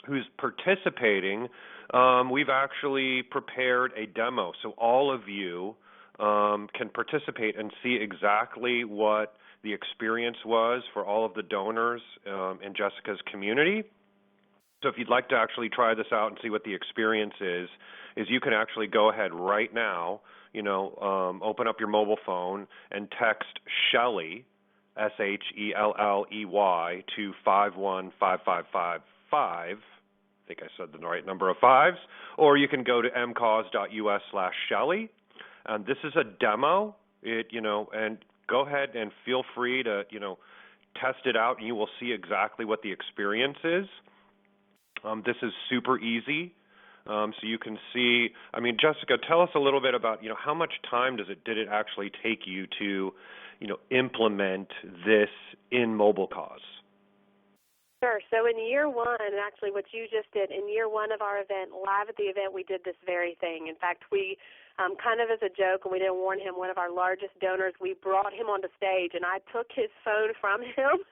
who's participating, we've actually prepared a demo. So all of you can participate and see exactly what the experience was for all of the donors in Jessica's community. So if you'd like to actually try this out and see what the experience is you can actually go ahead right now, open up your mobile phone and text Shelley, SHELLEY, to 5155555. I think I said the right number of fives. Or you can go to mcause.us/Shelley. This is a demo, and go ahead and feel free to, test it out, and you will see exactly what the experience is. This is super easy. So you can see, I mean, Jessica, tell us a little bit about, how much time did it actually take you to, implement this in MobileCause? Sure. So in year one, and actually what you just did, in year one of our event, live at the event, we did this very thing. In fact, we, kind of as a joke, and we didn't warn him, one of our largest donors, we brought him onto stage, and I took his phone from him,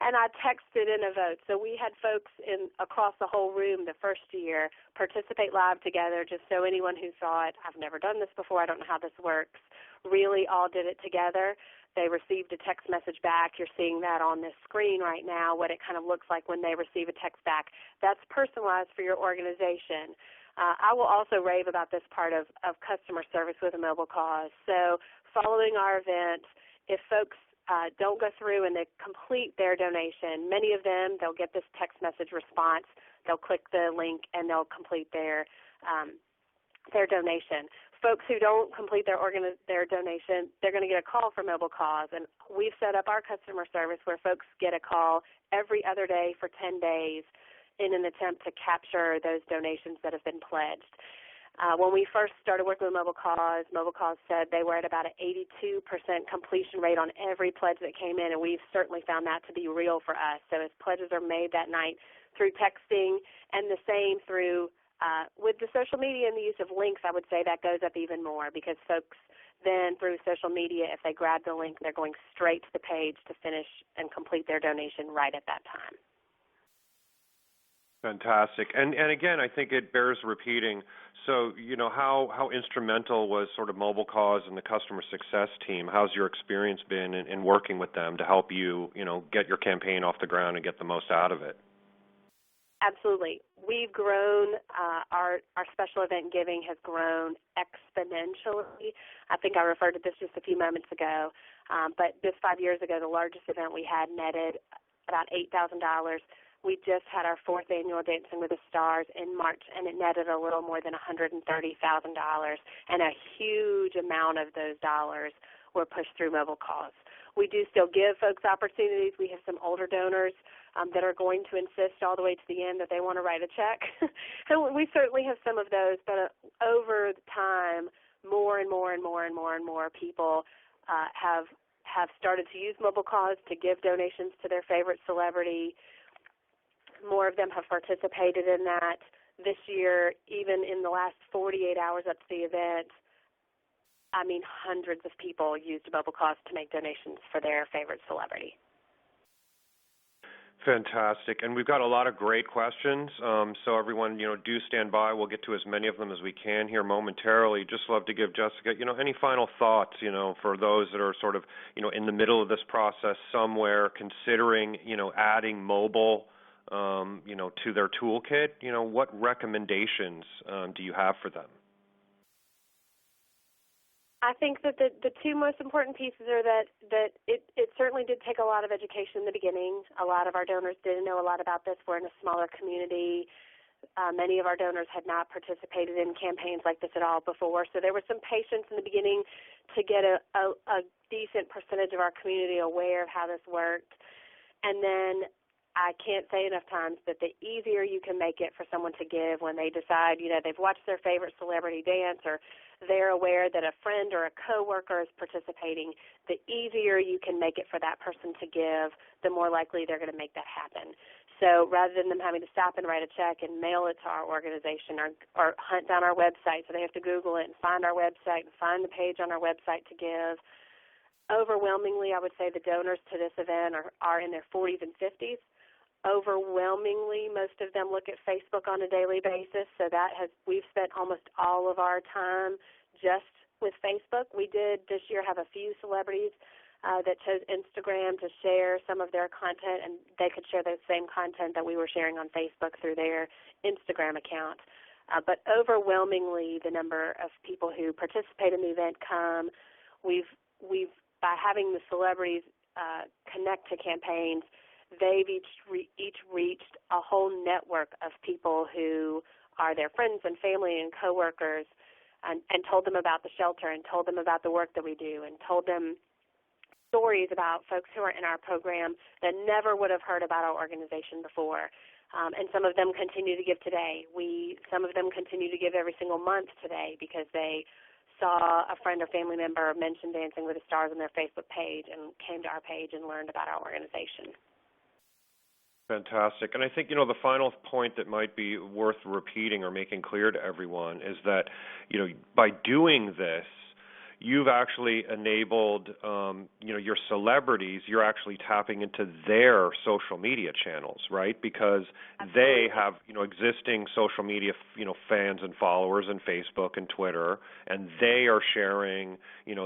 and I texted in a vote. So we had folks across the whole room the first year participate live together, just so anyone who thought, I've never done this before, I don't know how this works, really all did it together. They received a text message back. You're seeing that on this screen right now, what it kind of looks like when they receive a text back. That's personalized for your organization. I will also rave about this part of customer service with a MobileCause. So following our event, if folks don't go through and they complete their donation, many of them, they'll get this text message response. They'll click the link and they'll complete their donation. Folks who don't complete their donation, they're going to get a call from MobileCause, and we've set up our customer service where folks get a call every other day for 10 days in an attempt to capture those donations that have been pledged. When we first started working with MobileCause said they were at about an 82% completion rate on every pledge that came in, and we've certainly found that to be real for us. So as pledges are made that night through texting, and the same through with the social media and the use of links, I would say that goes up even more, because folks then through social media, if they grab the link, they're going straight to the page to finish and complete their donation right at that time. Fantastic. And again, I think it bears repeating. So, how instrumental was sort of MobileCause and the customer success team? How's your experience been in working with them to help you, get your campaign off the ground and get the most out of it? Absolutely. We've grown, our special event giving has grown exponentially. I think I referred to this just a few moments ago, but just 5 years ago, the largest event we had netted about $8,000. We just had our 4th annual Dancing with the Stars in March, and it netted a little more than $130,000, and a huge amount of those dollars were pushed through MobileCause. We do still give folks opportunities. We have some older donors that are going to insist all the way to the end that they want to write a check. And we certainly have some of those, but over time, more and more and more and more and more people have started to use MobileCause to give donations to their favorite celebrity. More of them have participated in that. This year, even in the last 48 hours up to the event, hundreds of people used MobileCause to make donations for their favorite celebrity. Fantastic. And we've got a lot of great questions. So everyone, do stand by. We'll get to as many of them as we can here momentarily. Just love to give Jessica, any final thoughts, for those that are sort of, in the middle of this process somewhere, considering, adding mobile, to their toolkit. What recommendations do you have for them? I think that the two most important pieces are that it certainly did take a lot of education in the beginning. A lot of our donors didn't know a lot about this. We're in a smaller community. Many of our donors had not participated in campaigns like this at all before. So there was some patience in the beginning to get a decent percentage of our community aware of how this worked. And then I can't say enough times that the easier you can make it for someone to give when they decide, they've watched their favorite celebrity dance, or they're aware that a friend or a coworker is participating, the easier you can make it for that person to give, the more likely they're going to make that happen. So rather than them having to stop and write a check and mail it to our organization, or hunt down our website, so they have to Google it and find our website and find the page on our website to give, overwhelmingly I would say the donors to this event are in their 40s and 50s. Overwhelmingly, most of them look at Facebook on a daily basis, so we've spent almost all of our time just with Facebook. We did this year have a few celebrities that chose Instagram to share some of their content, and they could share the same content that we were sharing on Facebook through their Instagram account. But overwhelmingly, the number of people who participate in the event come. We've by having the celebrities connect to campaigns, they've each reached a whole network of people who are their friends and family and coworkers, and told them about the shelter, and told them about the work that we do, and told them stories about folks who are in our program that never would have heard about our organization before. And some of them continue to give today. Some of them continue to give every single month today because they saw a friend or family member mention Dancing with the Stars on their Facebook page and came to our page and learned about our organization. Fantastic. And I think, the final point that might be worth repeating or making clear to everyone is that, by doing this, you've actually enabled, your celebrities, you're actually tapping into their social media channels, right? Because they have, existing social media, fans and followers in Facebook and Twitter, and they are sharing,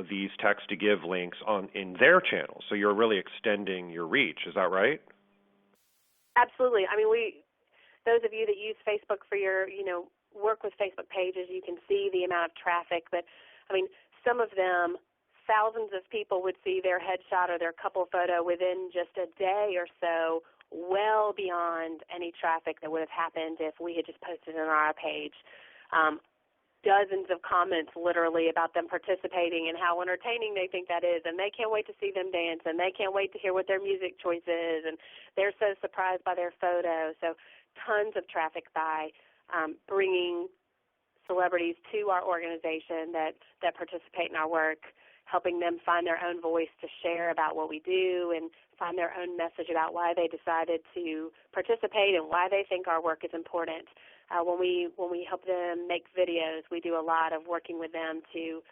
these text to give links in their channels. So you're really extending your reach. Is that right? Absolutely. I mean, those of you that use Facebook for your, work with Facebook pages, you can see the amount of traffic. But, some of them, thousands of people would see their headshot or their couple photo within just a day or so, well beyond any traffic that would have happened if we had just posted it on our page. Dozens of comments literally about them participating and how entertaining they think that is, and they can't wait to see them dance, and they can't wait to hear what their music choice is, and they're so surprised by their photo. So tons of traffic by bringing celebrities to our organization that participate in our work, helping them find their own voice to share about what we do and find their own message about why they decided to participate and why they think our work is important. When we help them make videos, we do a lot of working with them to,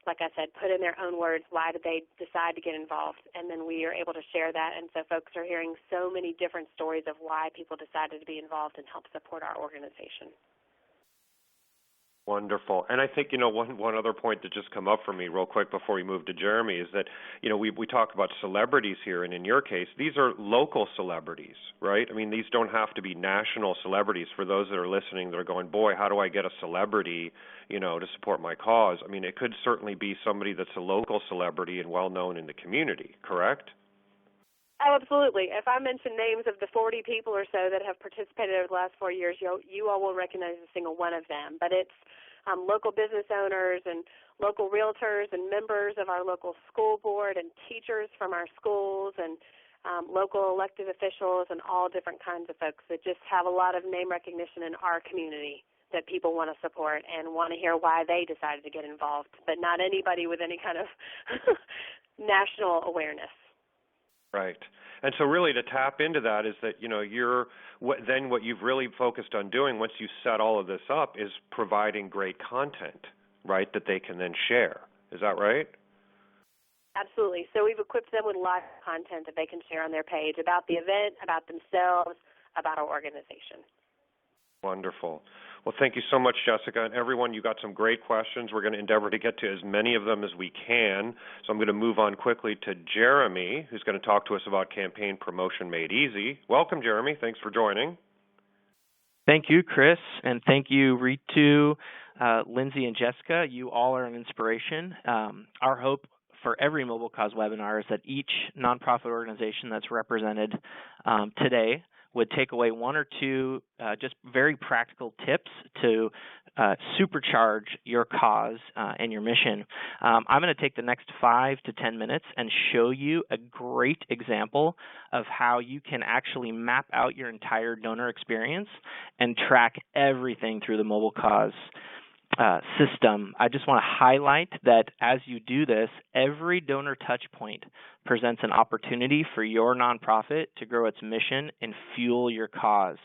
like I said, put in their own words why did they decide to get involved, and then we are able to share that. And so folks are hearing so many different stories of why people decided to be involved and help support our organization. Wonderful. And I think, one other point that just come up for me real quick before we move to Jeremy is that, we talk about celebrities here, and in your case, these are local celebrities, right? I mean, these don't have to be national celebrities. For those that are listening that are going, boy, how do I get a celebrity, to support my cause? I mean, it could certainly be somebody that's a local celebrity and well-known in the community, correct? Oh, absolutely. If I mention names of the 40 people or so that have participated over the last 4 years, you all will recognize a single one of them. But it's local business owners and local realtors and members of our local school board and teachers from our schools and local elected officials and all different kinds of folks that just have a lot of name recognition in our community that people want to support and want to hear why they decided to get involved, but not anybody with any kind of national awareness. Right. And so really to tap into that is that, what you've really focused on doing once you set all of this up is providing great content, right, that they can then share. Is that right? Absolutely. So we've equipped them with live content that they can share on their page about the event, about themselves, about our organization. Wonderful. Well, thank you so much, Jessica. And everyone, you got some great questions. We're going to endeavor to get to as many of them as we can. So I'm going to move on quickly to Jeremy, who's going to talk to us about Campaign Promotion Made Easy. Welcome, Jeremy. Thanks for joining. Thank you, Chris, and thank you, Ritu, Lindsay, and Jessica. You all are an inspiration. Our hope for every Mobile Cause webinar is that each nonprofit organization that's represented today would take away one or two just very practical tips to supercharge your cause and your mission. I'm going to take the next 5 to 10 minutes and show you a great example of how you can actually map out your entire donor experience and track everything through the Mobile Cause system. I just want to highlight that as you do this, every donor touch point presents an opportunity for your nonprofit to grow its mission and fuel your cause.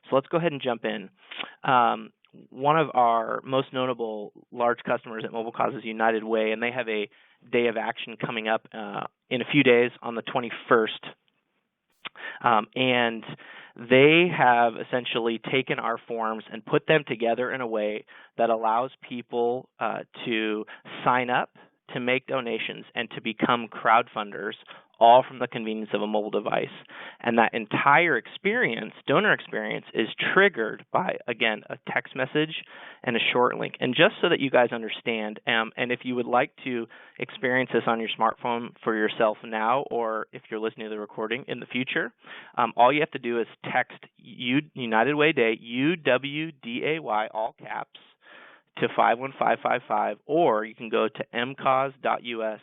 So let's go ahead and jump in. One of our most notable large customers at Mobile Cause is United Way, and they have a day of action coming up in a few days on the 21st. And they have essentially taken our forms and put them together in a way that allows people to sign up, to make donations, and to become crowdfunders, all from the convenience of a mobile device. And that entire experience, donor experience, is triggered by, again, a text message and a short link. And just so that you guys understand, and if you would like to experience this on your smartphone for yourself now, or if you're listening to the recording in the future, all you have to do is text United Way Day, UWDAY, all caps, to 51555, or you can go to mcause.us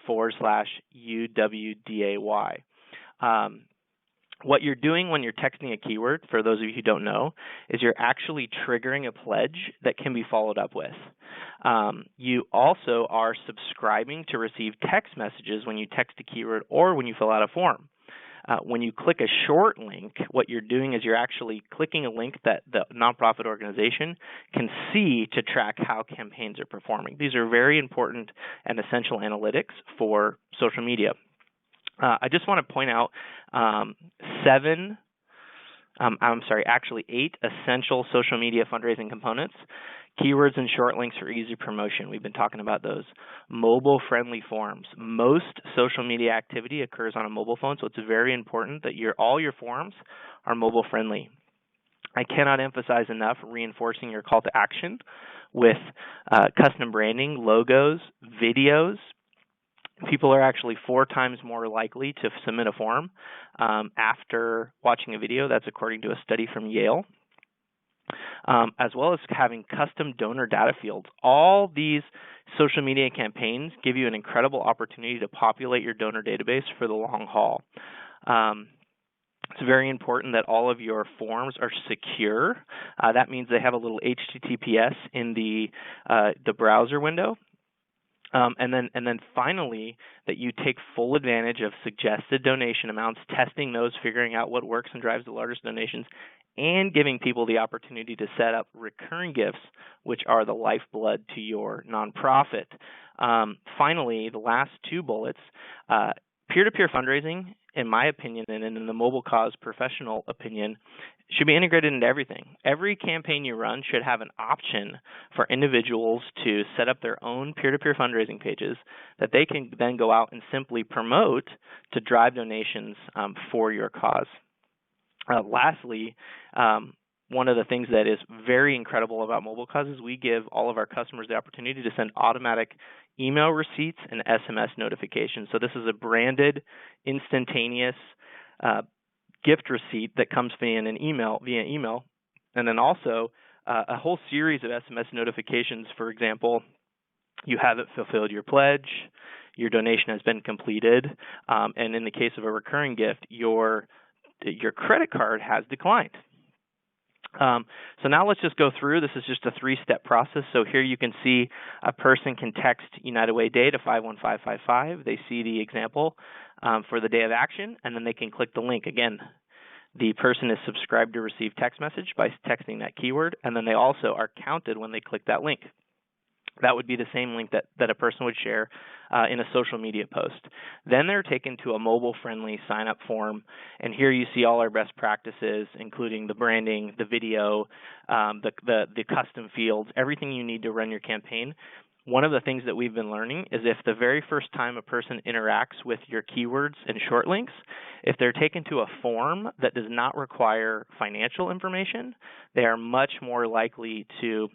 /UWDAY. What you're doing when you're texting a keyword, for those of you who don't know, is you're actually triggering a pledge that can be followed up with. You also are subscribing to receive text messages when you text a keyword or when you fill out a form. When you click a short link, what you're doing is you're actually clicking a link that the nonprofit organization can see to track how campaigns are performing. These are very important and essential analytics for social media. I just want to point out 8 essential social media fundraising components. Keywords and short links for easy promotion. We've been talking about those. Mobile-friendly forms. Most social media activity occurs on a mobile phone, so it's very important that all your forms are mobile-friendly. I cannot emphasize enough reinforcing your call to action with custom branding, logos, videos. People are actually 4 times more likely to submit a form after watching a video. That's according to a study from Yale. As well as having custom donor data fields. All these social media campaigns give you an incredible opportunity to populate your donor database for the long haul. It's very important that all of your forms are secure. That means they have a little HTTPS in the browser window. And then finally, that you take full advantage of suggested donation amounts, testing those, figuring out what works and drives the largest donations, and giving people the opportunity to set up recurring gifts, which are the lifeblood to your nonprofit. Finally, the last 2 bullets, peer-to-peer fundraising, in my opinion, and in the Mobile Cause professional opinion, should be integrated into everything. Every campaign you run should have an option for individuals to set up their own peer-to-peer fundraising pages that they can then go out and simply promote to drive donations for your cause. Lastly, one of the things that is very incredible about Mobile Cause is we give all of our customers the opportunity to send automatic email receipts and SMS notifications. So this is a branded, instantaneous gift receipt that comes via email, and then also a whole series of SMS notifications. For example, you haven't fulfilled your pledge, your donation has been completed, and in the case of a recurring gift, your credit card has declined. So now let's just go through. This is just a 3-step process. So here you can see a person can text United Way Day to 51555. They see the example for the day of action, and then they can click the link. Again, the person is subscribed to receive text message by texting that keyword, and then they also are counted when they click that link. That would be the same link that a person would share in a social media post. Then they're taken to a mobile-friendly sign-up form, and here you see all our best practices, including the branding, the video, the custom fields, everything you need to run your campaign. One of the things that we've been learning is if the very first time a person interacts with your keywords and short links, if they're taken to a form that does not require financial information, they are much more likely to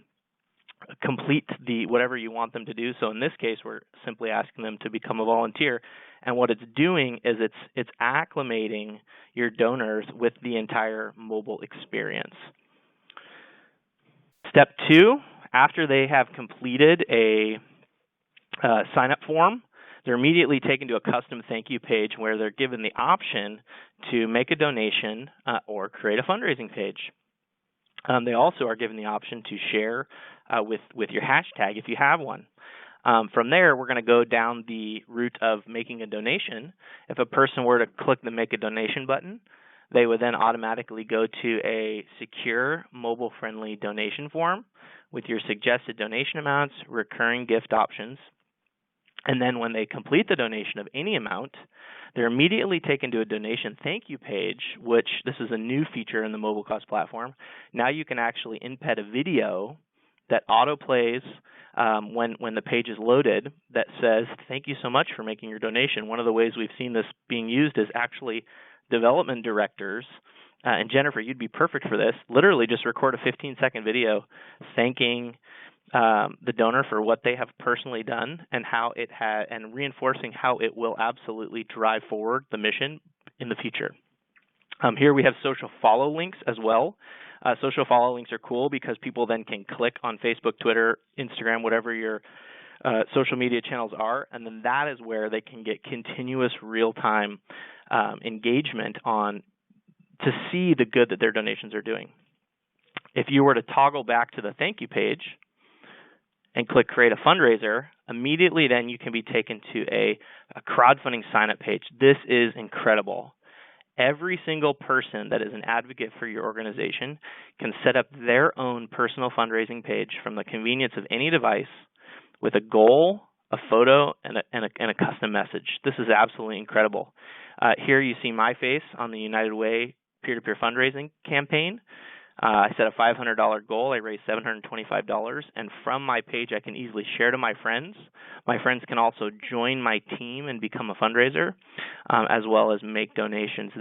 complete whatever you want them to do. So in this case, we're simply asking them to become a volunteer. And what it's doing is it's acclimating your donors with the entire mobile experience. Step 2, after they have completed a sign-up form, they're immediately taken to a custom thank you page where they're given the option to make a donation or create a fundraising page. They also are given the option to share with your hashtag if you have one. From there, we're going to go down the route of making a donation. If a person were to click the Make a Donation button, they would then automatically go to a secure, mobile-friendly donation form with your suggested donation amounts, recurring gift options. And then when they complete the donation of any amount, they're immediately taken to a donation thank you page, which this is a new feature in the Mobile Cause platform. Now you can actually embed a video that auto-plays when the page is loaded that says, thank you so much for making your donation. One of the ways we've seen this being used is actually development directors, and Jennifer, you'd be perfect for this, literally just record a 15-second video thanking the donor for what they have personally done and how it and reinforcing how it will absolutely drive forward the mission in the future. Here we have social follow links as well. Social follow links are cool because people then can click on Facebook, Twitter, Instagram, whatever your social media channels are, and then that is where they can get continuous real-time engagement on to see the good that their donations are doing. If you were to toggle back to the thank you page and click create a fundraiser, immediately then you can be taken to a crowdfunding sign-up page. This is incredible. Every single person that is an advocate for your organization can set up their own personal fundraising page from the convenience of any device with a goal, a photo, and a custom message. This is absolutely incredible. Here you see my face on the United Way peer-to-peer fundraising campaign. I set a $500 goal. I raised $725, and from my page, I can easily share to my friends. My friends can also join my team and become a fundraiser, as well as make donations.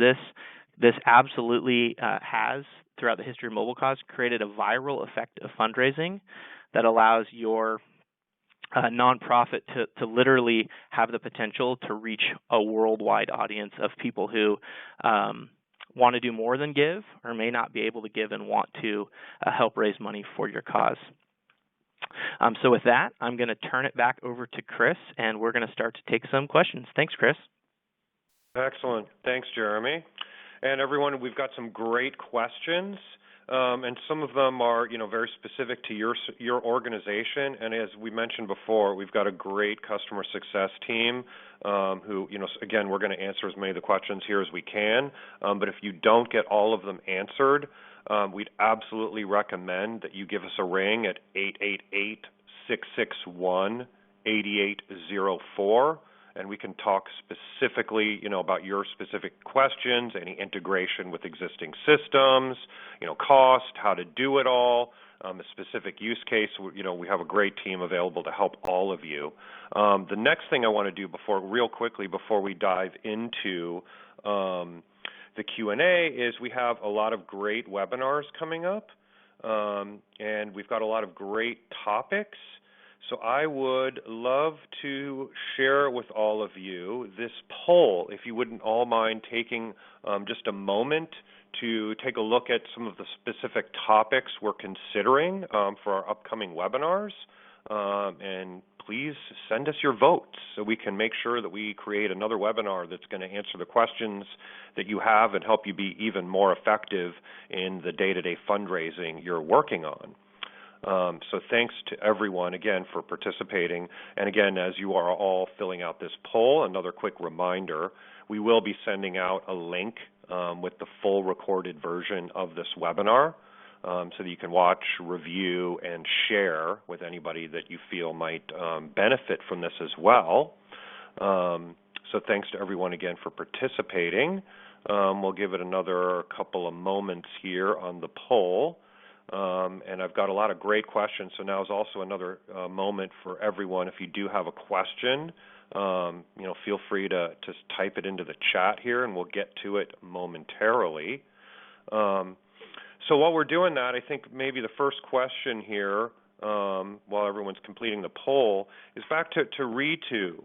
This absolutely has, throughout the history of MobileCause, created a viral effect of fundraising that allows your nonprofit to literally have the potential to reach a worldwide audience of people who want to do more than give, or may not be able to give and want to help raise money for your cause. So with that, I'm going to turn it back over to Chris, and we're going to start to take some questions. Thanks, Chris. Excellent. Thanks, Jeremy. And everyone, we've got some great questions, and some of them are, very specific to your organization. And as we mentioned before, we've got a great customer success team who, again, we're going to answer as many of the questions here as we can. But if you don't get all of them answered, we'd absolutely recommend that you give us a ring at 888-661-8804. And we can talk specifically, about your specific questions, any integration with existing systems, cost, how to do it all, a specific use case. We have a great team available to help all of you. The next thing I want to do real quickly before we dive into the Q&A is we have a lot of great webinars coming up, and we've got a lot of great topics. So I would love to share with all of you this poll, if you wouldn't all mind taking just a moment to take a look at some of the specific topics we're considering for our upcoming webinars. And please send us your votes so we can make sure that we create another webinar that's going to answer the questions that you have and help you be even more effective in the day-to-day fundraising you're working on. So thanks to everyone, again, for participating. And again, as you are all filling out this poll, another quick reminder, we will be sending out a link with the full recorded version of this webinar so that you can watch, review, and share with anybody that you feel might benefit from this as well. So thanks to everyone again for participating. We'll give it another couple of moments here on the poll. And I've got a lot of great questions, so now is also another moment for everyone. If you do have a question, feel free to type it into the chat here, and we'll get to it momentarily. So while we're doing that, I think maybe the first question here, while everyone's completing the poll, is back to Ritu.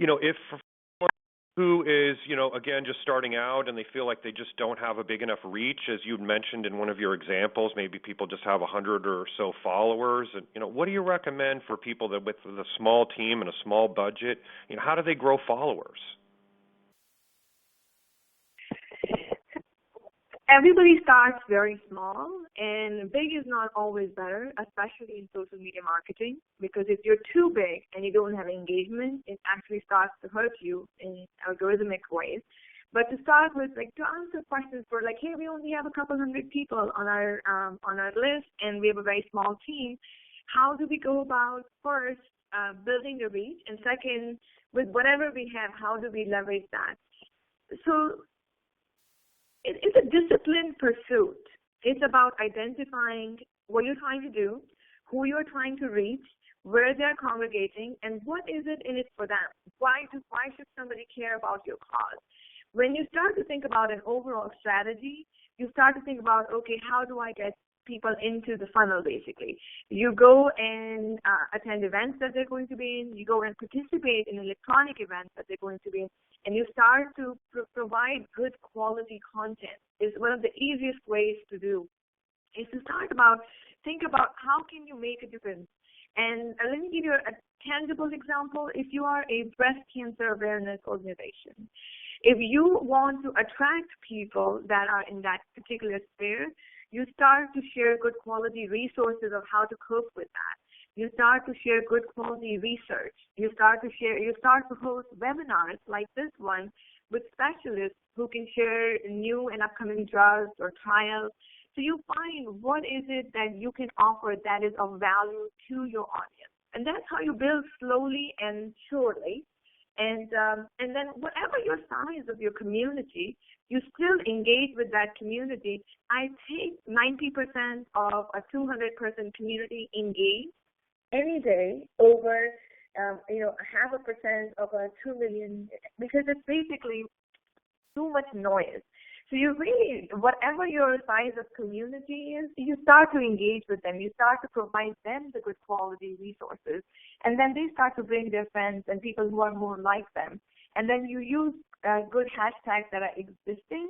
If who is, again, just starting out and they feel like they just don't have a big enough reach, as you mentioned in one of your examples, maybe people just have 100 or so followers. And, what do you recommend for people that with a small team and a small budget, how do they grow followers? Everybody starts very small, and big is not always better, especially in social media marketing, because if you're too big and you don't have engagement, it actually starts to hurt you in algorithmic ways. But to start with, to answer questions for hey, we only have a couple hundred people on our list, and we have a very small team. How do we go about first building the reach, and second, with whatever we have, how do we leverage that? So it's a disciplined pursuit. It's about identifying what you're trying to do, who you're trying to reach, where they're congregating, and what is it in it for them? Why should somebody care about your cause? When you start to think about an overall strategy, you start to think about, okay, how do I get people into the funnel, basically? You go and attend events that they're going to be in. You go and participate in electronic events that they're going to be in. And you start to provide good quality content. Is one of the easiest ways to do is to start about think about how can you make a difference. And let me give you a tangible example. If you are a breast cancer awareness organization, if you want to attract people that are in that particular sphere, you start to share good quality resources of how to cope with that. You start to share good quality research. You start to host webinars like this one with specialists who can share new and upcoming drugs or trials. So you find what is it that you can offer that is of value to your audience. And that's how you build slowly and surely. And then whatever your size of your community, you still engage with that community. I take 90% of a 200-person community engaged any day over, 0.5% of a 2 million, because it's basically too much noise. So you really, whatever your size of community is, you start to engage with them. You start to provide them the good quality resources. And then they start to bring their friends and people who are more like them. And then you use good hashtags that are existing,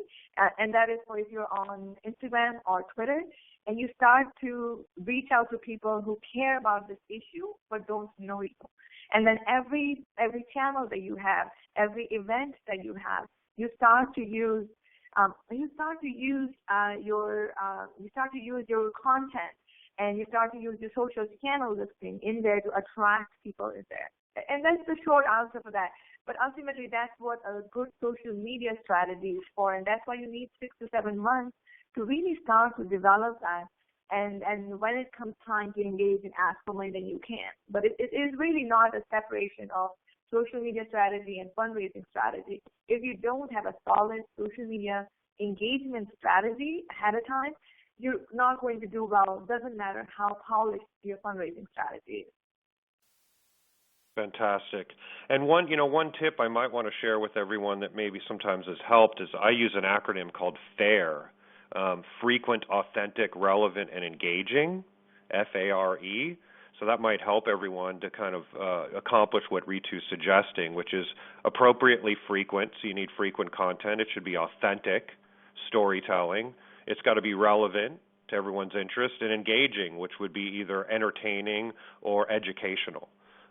and that is for if you're on Instagram or Twitter, and you start to reach out to people who care about this issue but don't know you. And then every channel that you have, every event that you have, you start to use your content, and you start to use your social channel listing in there to attract people in there. And that's the short answer for that. But ultimately, that's what a good social media strategy is for, and that's why you need 6 to 7 months to really start to develop that. And when it comes time to engage and ask for money, then you can. But it is really not a separation of social media strategy and fundraising strategy. If you don't have a solid social media engagement strategy ahead of time, you're not going to do well. It doesn't matter how polished your fundraising strategy is. Fantastic. And one tip I might want to share with everyone that maybe sometimes has helped is I use an acronym called FARE, frequent, authentic, relevant, and engaging, FARE. So that might help everyone to kind of accomplish what Ritu's suggesting, which is appropriately frequent. So you need frequent content. It should be authentic storytelling. It's got to be relevant to everyone's interest, and engaging, which would be either entertaining or educational.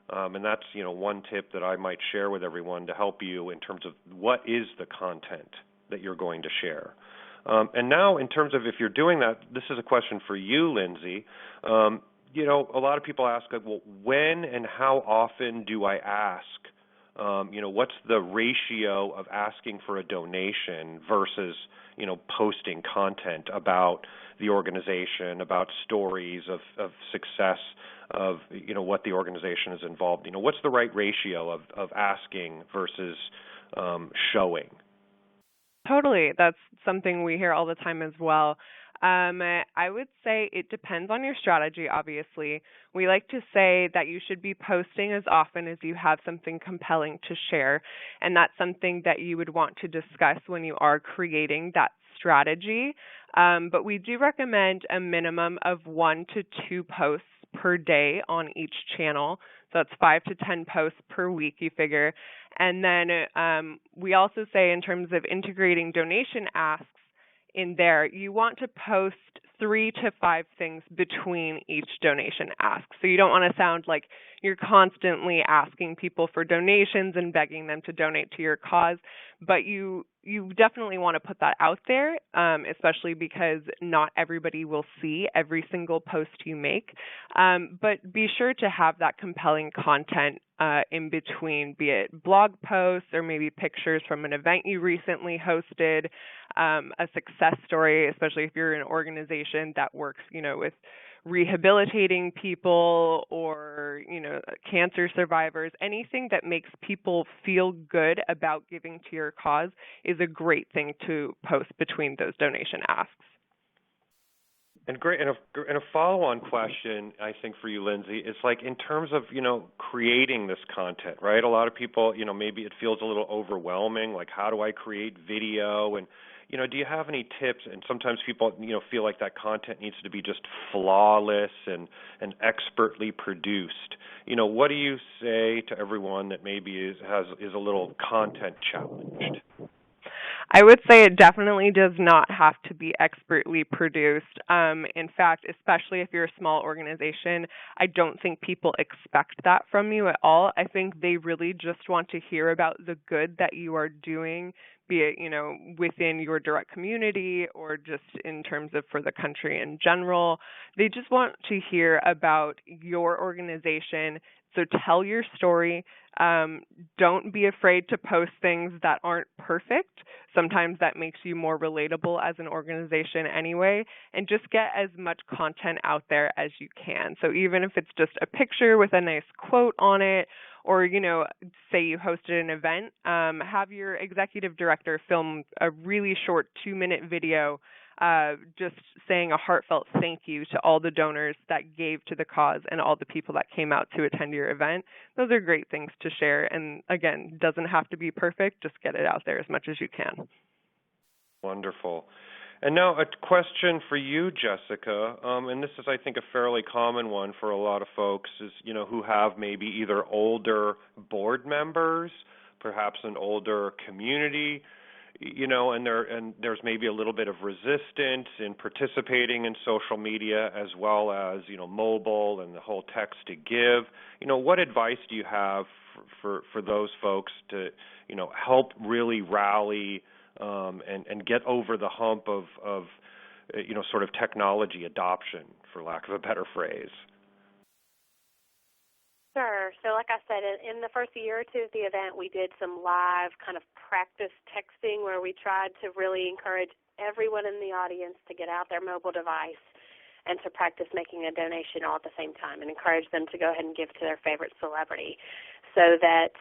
And that's, one tip that I might share with everyone to help you in terms of what is the content that you're going to share. And now in terms of if you're doing that, this is a question for you, Lindsay. A lot of people ask, well, when and how often do I ask? What's the ratio of asking for a donation versus, posting content about the organization, about stories of success of, what the organization is involved in? What's the right ratio of asking versus showing? Totally. That's something we hear all the time as well. I would say it depends on your strategy, obviously. We like to say that you should be posting as often as you have something compelling to share, and that's something that you would want to discuss when you are creating that strategy. But we do recommend a minimum of 1 to 2 posts per day on each channel. So that's 5 to 10 posts per week, you figure. And then we also say in terms of integrating donation asks in there, you want to post 3 to 5 things between each donation ask. So you don't want to sound like you're constantly asking people for donations and begging them to donate to your cause, but you definitely want to put that out there, especially because not everybody will see every single post you make. But be sure to have that compelling content in between, be it blog posts or maybe pictures from an event you recently hosted, a success story, especially if you're an organization that works, with rehabilitating people or, cancer survivors. Anything that makes people feel good about giving to your cause is a great thing to post between those donation asks. And great, and a follow-on question, I think, for you, Lindsay, is like in terms of, creating this content, right? A lot of people, maybe it feels a little overwhelming, like how do I create video? And, do you have any tips? And sometimes people, feel like that content needs to be just flawless and expertly produced. What do you say to everyone that maybe is a little content challenged? I would say it definitely does not have to be expertly produced. In fact, especially if you're a small organization, I don't think people expect that from you at all. I think they really just want to hear about the good that you are doing, be it, within your direct community or just in terms of for the country in general. They just want to hear about your organization. So tell your story. Don't be afraid to post things that aren't perfect. Sometimes that makes you more relatable as an organization anyway, and just get as much content out there as you can. So even if it's just a picture with a nice quote on it, or, say you hosted an event, have your executive director film a really short 2-minute video just saying a heartfelt thank you to all the donors that gave to the cause and all the people that came out to attend your event. Those are great things to share. And again, doesn't have to be perfect. Just get it out there as much as you can. Wonderful. And now a question for you, Jessica, and this is, I think, a fairly common one for a lot of folks, is, who have maybe either older board members, perhaps an older community, and there's maybe a little bit of resistance in participating in social media as well as, mobile and the whole text to give. What advice do you have for those folks to, help really rally and get over the hump of sort of technology adoption, for lack of a better phrase? Sure. So like I said, in the first year or two of the event, we did some live kind of practice texting where we tried to really encourage everyone in the audience to get out their mobile device and to practice making a donation all at the same time, and encourage them to go ahead and give to their favorite celebrity, so that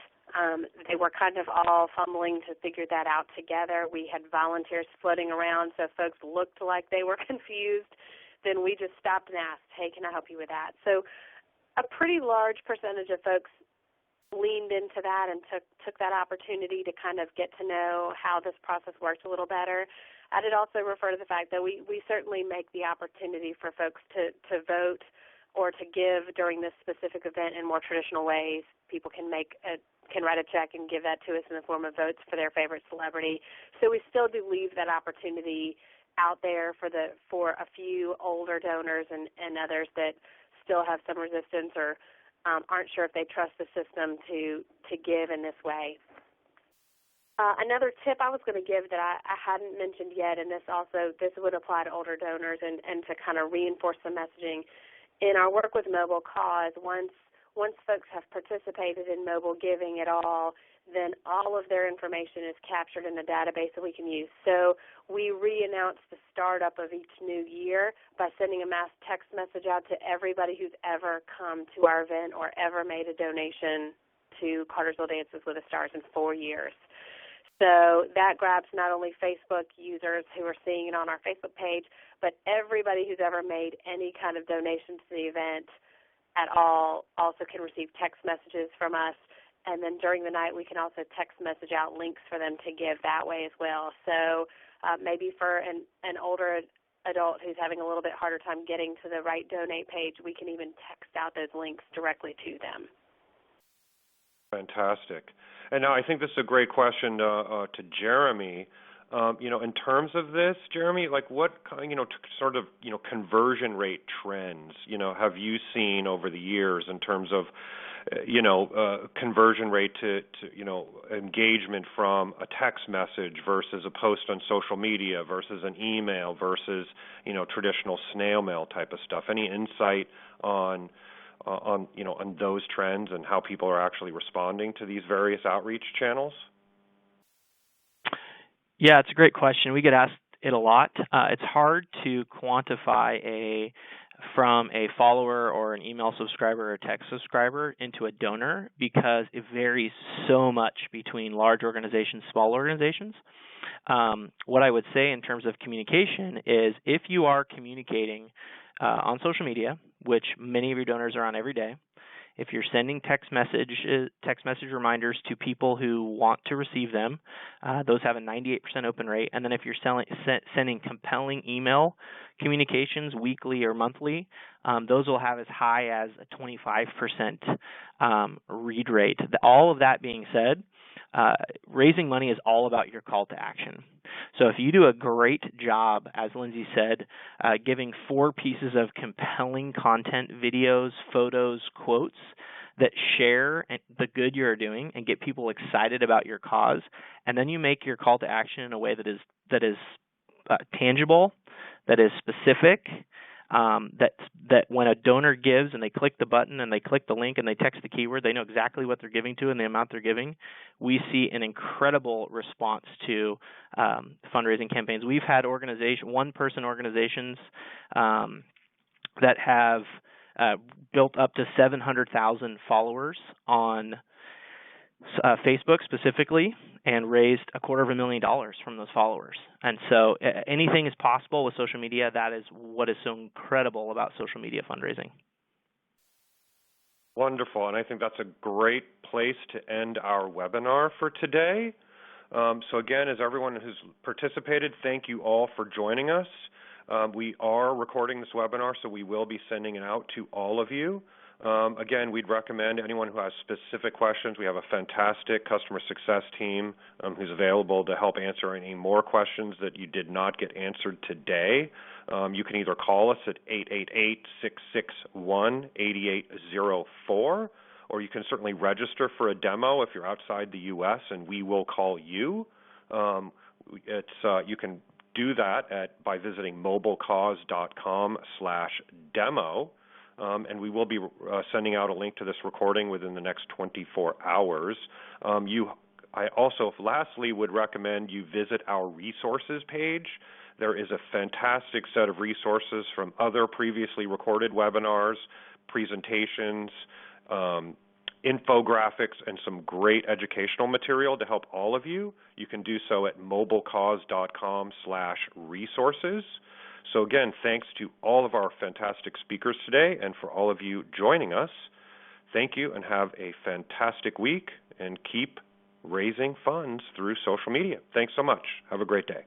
they were kind of all fumbling to figure that out together. We had volunteers floating around, so if folks looked like they were confused, then we just stopped and asked, hey, can I help you with that? So a pretty large percentage of folks leaned into that and took that opportunity to kind of get to know how this process worked a little better. I did also refer to the fact that we certainly make the opportunity for folks to vote or to give during this specific event in more traditional ways. People can write a check and give that to us in the form of votes for their favorite celebrity. So we still do leave that opportunity out there for a few older donors and others that still have some resistance or aren't sure if they trust the system to give in this way. Another tip I was going to give that I hadn't mentioned yet, and this would apply to older donors and to kind of reinforce the messaging. In our work with Mobile Cause, once folks have participated in mobile giving at all, then all of their information is captured in a database that we can use. So we re-announce the startup of each new year by sending a mass text message out to everybody who's ever come to our event or ever made a donation to Cartersville Dances with the Stars in 4 years. So that grabs not only Facebook users who are seeing it on our Facebook page, but everybody who's ever made any kind of donation to the event at all also can receive text messages from us. And then during the night, we can also text message out links for them to give that way as well. So maybe for an older adult who's having a little bit harder time getting to the right donate page, we can even text out those links directly to them. Fantastic. And now I think this is a great question to Jeremy. In terms of this, Jeremy, like what sort of conversion rate trends have you seen over the years in terms of conversion rate to engagement from a text message versus a post on social media versus an email versus traditional snail mail type of stuff? Any insight on those trends and how people are actually responding to these various outreach channels? Yeah, it's a great question. We get asked it a lot. It's hard to quantify from a follower or an email subscriber or text subscriber into a donor because it varies so much between large organizations, small organizations. What I would say in terms of communication is if you are communicating on social media, which many of your donors are on every day, if you're sending text message reminders to people who want to receive them, those have a 98% open rate. And then if you're sending compelling email communications weekly or monthly, those will have as high as a 25% read rate. All of that being said, raising money is all about your call to action. So if you do a great job, as Lindsay said, giving 4 pieces of compelling content, videos, photos, quotes that share the good you're doing and get people excited about your cause, and then you make your call to action in a way that is tangible, that is specific, that when a donor gives and they click the button and they click the link and they text the keyword, they know exactly what they're giving to and the amount they're giving, we see an incredible response to fundraising campaigns. We've had one-person organizations that have built up to 700,000 followers on Facebook specifically, and raised $250,000 from those followers. And so anything is possible with social media. That is what is so incredible about social media fundraising. Wonderful, and I think that's a great place to end our webinar for today. So again, as everyone who's participated, thank you all for joining us. We are recording this webinar, so we will be sending it out to all of you. Again, we'd recommend anyone who has specific questions. We have a fantastic customer success team who's available to help answer any more questions that you did not get answered today. You can either call us at 888-661-8804, or you can certainly register for a demo if you're outside the U.S., and we will call you. You can do that by visiting mobilecause.com/demo. And we will be sending out a link to this recording within the next 24 hours. I also, lastly, would recommend you visit our resources page. There is a fantastic set of resources from other previously recorded webinars, presentations, infographics, and some great educational material to help all of you. You can do so at mobilecause.com/resources. So again, thanks to all of our fantastic speakers today and for all of you joining us. Thank you and have a fantastic week, and keep raising funds through social media. Thanks so much. Have a great day.